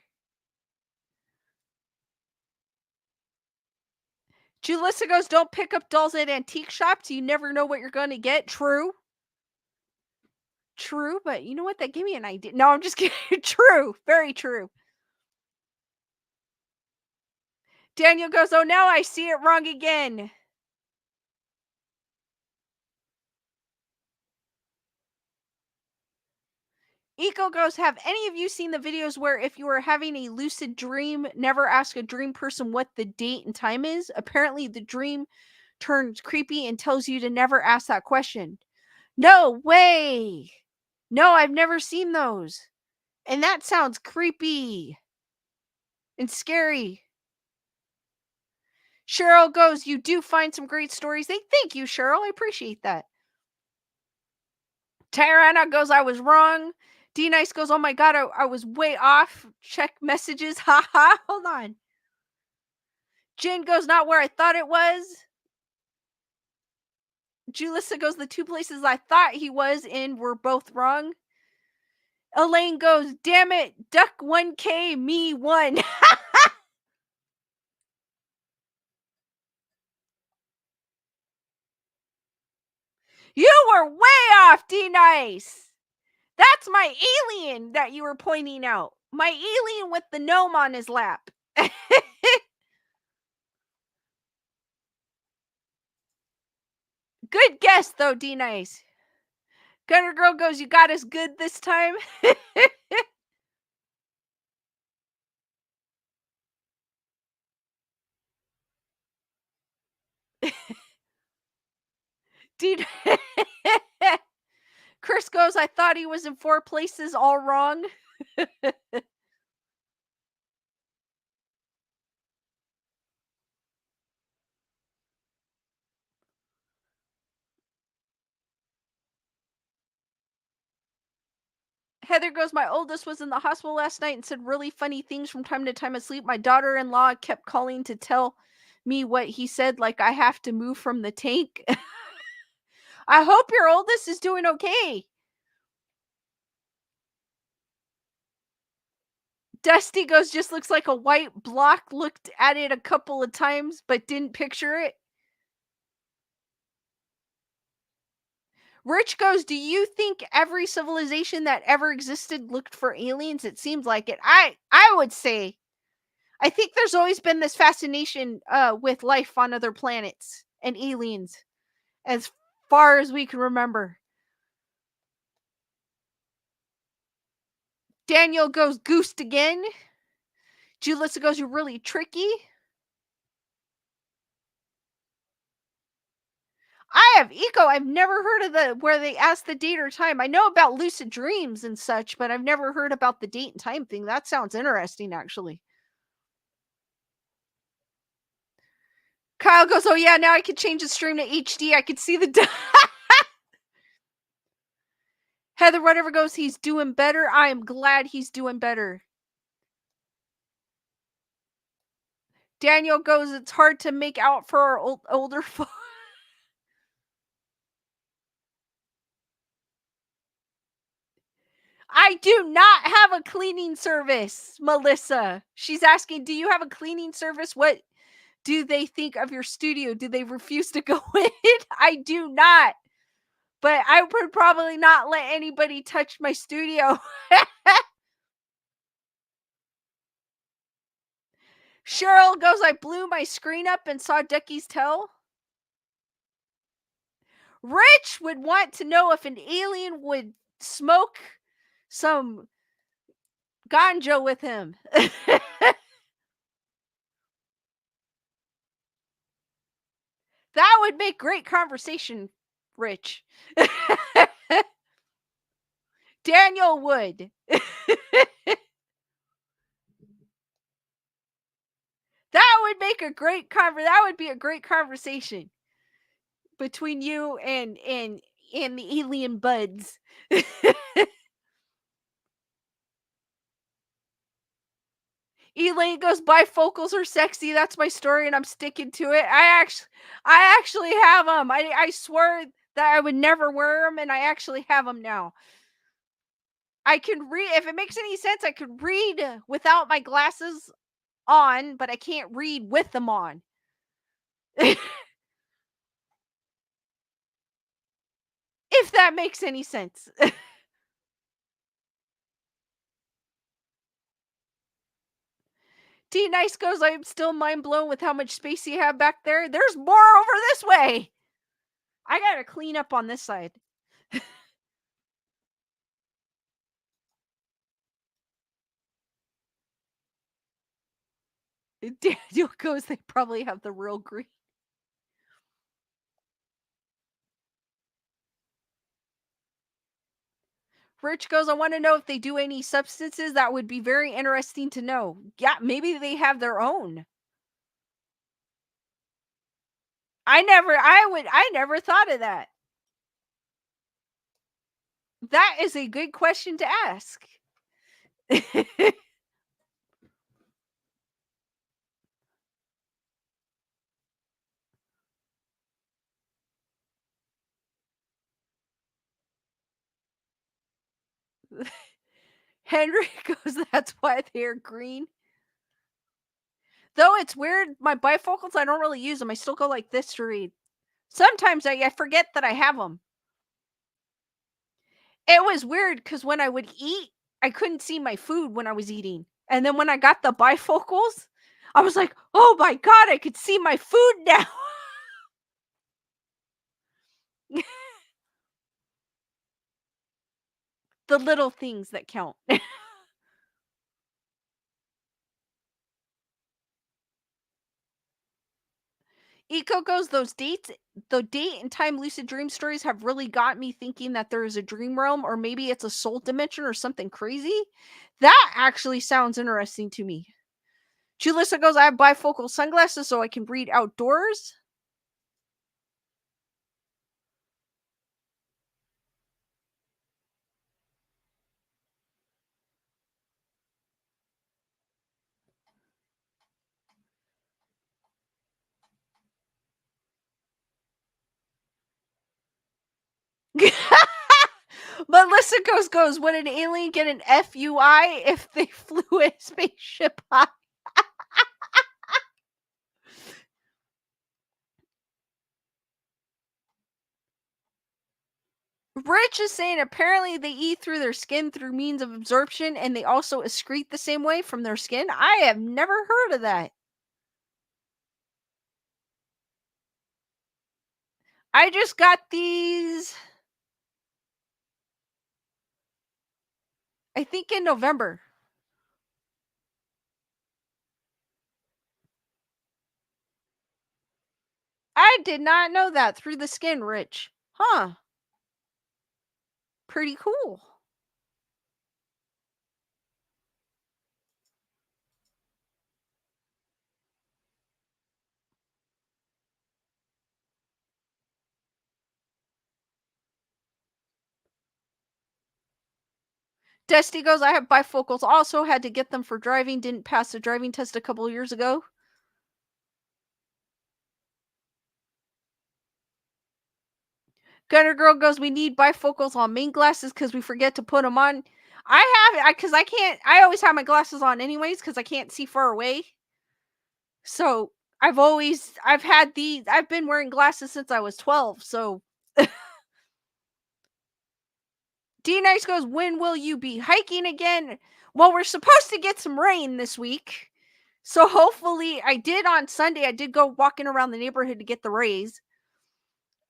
Julissa goes, don't pick up dolls at antique shops. You never know what you're going to get. True. True, but you know what? That gave me an idea. No, I'm just kidding. True. Very true. Daniel goes, oh, now I see it wrong again. Eco goes, have any of you seen the videos where if you are having a lucid dream, never ask a dream person what the date and time is? Apparently the dream turns creepy and tells you to never ask that question. No way. No, I've never seen those. And that sounds creepy and scary. Cheryl goes, you do find some great stories. Thank you, Cheryl. I appreciate that. Tyrana goes, I was wrong. D Nice goes, oh my god, I was way off. Check messages. Haha. Hold on. Jen goes, not where I thought it was. Julissa goes, the two places I thought he was in were both wrong. Elaine goes, damn it, duck 1K, me 1. You were way off, D Nice. That's my alien that you were pointing out. My alien with the gnome on his lap. Good guess, though, D Nice. Gunner Girl goes, you got us good this time. Dude. Chris goes, I thought he was in 4 places all wrong. Heather goes, my oldest was in the hospital last night and said really funny things from time to time asleep. My daughter-in-law kept calling to tell me what he said, like I have to move from the tank. I hope your oldest is doing okay. Dusty goes, just looks like a white block. Looked at it a couple of times, but didn't picture it. Rich goes, do you think every civilization that ever existed looked for aliens? It seems like it. I would say, I think there's always been this fascination with life on other planets and aliens, as far as we can remember. Daniel goes, goosed again. Julissa goes, you're really tricky. I have Eco. I've never heard of where they ask the date or time. I know about lucid dreams and such, but I've never heard about the date and time thing. That sounds interesting, actually. Kyle goes, oh yeah, now I can change the stream to HD. I can see the... Heather whatever goes, he's doing better. I am glad he's doing better. Daniel goes, it's hard to make out for our older folks. I do not have a cleaning service, Melissa. She's asking, do you have a cleaning service? What do they think of your studio? Do they refuse to go in? I do not. But I would probably not let anybody touch my studio. Cheryl goes, I blew my screen up and saw Ducky's tail. Rich would want to know if an alien would smoke some ganja with him. That would make great conversation, Rich. Daniel would. That would make a great that would be a great conversation between you and the alien buds. Elaine goes, bifocals are sexy. That's my story, and I'm sticking to it. I actually have them. I swear that I would never wear them, and I actually have them now. I can read, if it makes any sense, I could read without my glasses on, but I can't read with them on. If that makes any sense. D Nice goes, I'm still mind blown with how much space you have back there. There's more over this way. I gotta clean up on this side. Daniel goes, they probably have the real green. Rich goes, I want to know if they do any substances. That would be very interesting to know. Yeah, maybe they have their own. I never thought of that. That is a good question to ask. Henry goes, that's why they're green. Though it's weird, my bifocals, I don't really use them. I still go like this to read. Sometimes I forget that I have them. It was weird because when I would eat, I couldn't see my food when I was eating. And then when I got the bifocals, I was like, oh my God, I could see my food now. The little things that count. Eco goes, the date and time lucid dream stories have really got me thinking that there is a dream realm, or maybe it's a soul dimension or something crazy. That actually sounds interesting to me. Julissa goes, I have bifocal sunglasses so I can read outdoors. Melissa goes, would an alien get an FUI if they flew a spaceship high? Rich is saying apparently they eat through their skin through means of absorption, and they also excrete the same way from their skin. I have never heard of that. I just got these, I think, in November. I did not know that. Through the skin, Rich. Huh. Pretty cool. Dusty goes, I have bifocals also. Had to get them for driving. Didn't pass the driving test a couple years ago. Gunner Girl goes, we need bifocals on main glasses because we forget to put them on. I have it because I can't. I always have my glasses on anyways because I can't see far away. So I've been wearing glasses since I was 12. So D Nice goes, when will you be hiking again? Well, we're supposed to get some rain this week. So hopefully, I did on Sunday. I did go walking around the neighborhood to get the rays.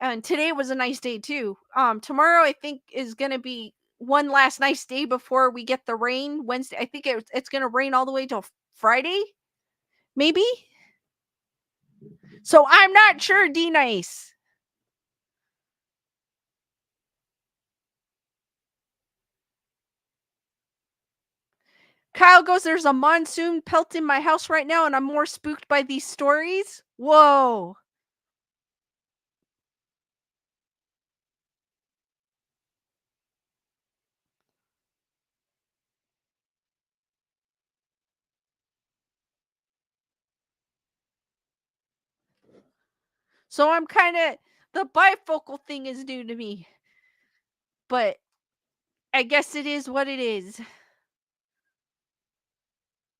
And today was a nice day too. Tomorrow I think is gonna be one last nice day before we get the rain. Wednesday, I think it's gonna rain all the way till Friday, maybe. So I'm not sure. D Nice. Kyle goes, there's a monsoon pelting my house right now, and I'm more spooked by these stories. Whoa. So I'm kind of, the bifocal thing is new to me. But I guess it is what it is.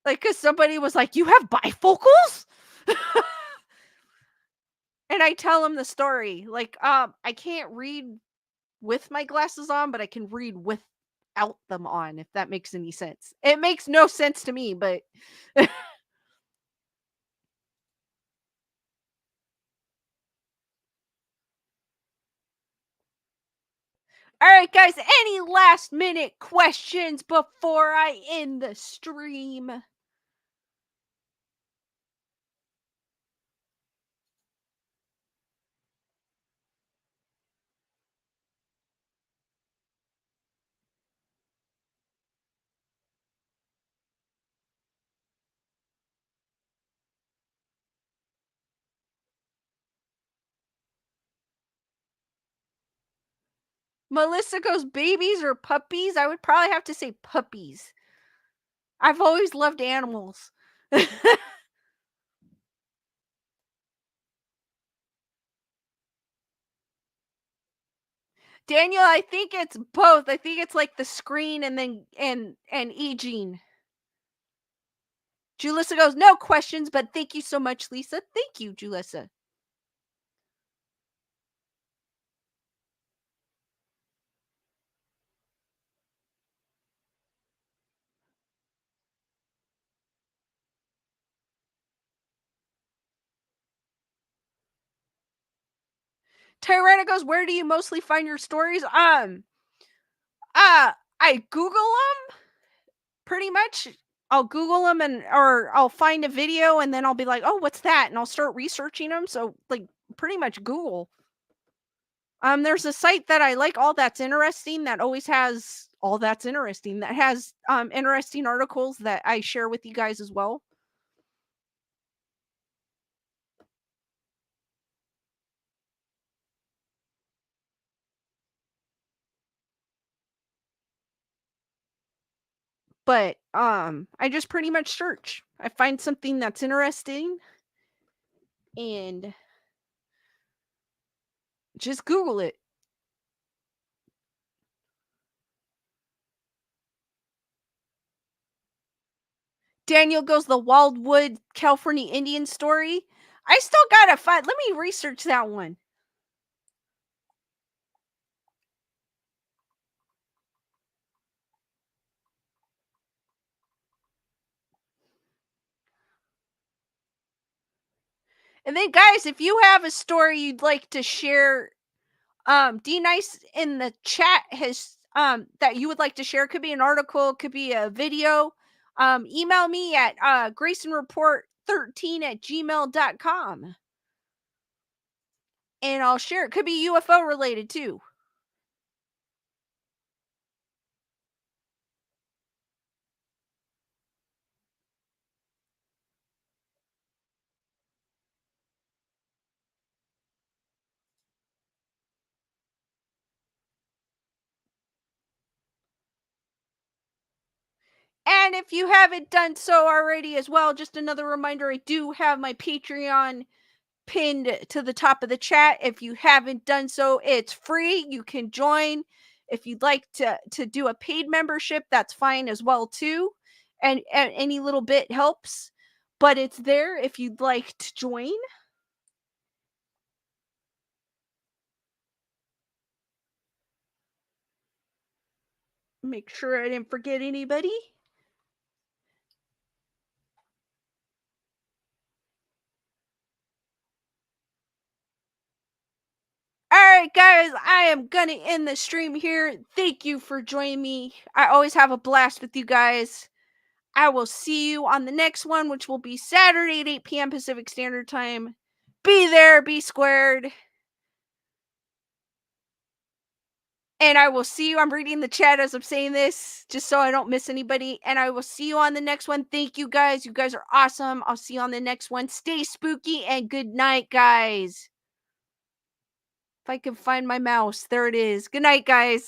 Like, because somebody was like, you have bifocals? And I tell them the story. Like, I can't read with my glasses on, but I can read without them on, if that makes any sense. It makes no sense to me, but all right, guys, any last minute questions before I end the stream? Melissa goes, babies or puppies? I would probably have to say puppies. I've always loved animals. Daniel, I think it's both. I think it's like the screen and then and aging. Julissa goes, no questions, but thank you so much, Lisa. Thank you, Julissa. Tyrana goes, where do you mostly find your stories? I Google them pretty much. I'll Google them or I'll find a video and then I'll be like, oh, what's that? And I'll start researching them. So like pretty much Google. There's a site that I like, All That's Interesting, that always has All That's Interesting, that has interesting articles that I share with you guys as well. But I just pretty much search. I find something that's interesting and just Google it. Daniel goes the Wildwood California Indian story. I still gotta find. Let me research that one. And then, guys, if you have a story you'd like to share, D Nice in the chat has that you would like to share. Could be an article, could be a video. Email me at graysonreport13@gmail.com. And I'll share it. Could be UFO related too. And if you haven't done so already as well, just another reminder, I do have my Patreon pinned to the top of the chat. If you haven't done so, it's free. You can join. If you'd like to do a paid membership, that's fine as well too. And any little bit helps. But it's there if you'd like to join. Make sure I didn't forget anybody. All right, guys, I am going to end the stream here. Thank you for joining me. I always have a blast with you guys. I will see you on the next one, which will be Saturday at 8 p.m. Pacific Standard Time. Be there, be squared. And I will see you. I'm reading the chat as I'm saying this, just so I don't miss anybody. And I will see you on the next one. Thank you, guys. You guys are awesome. I'll see you on the next one. Stay spooky and good night, guys. If I can find my mouse. There it is. Good night, guys.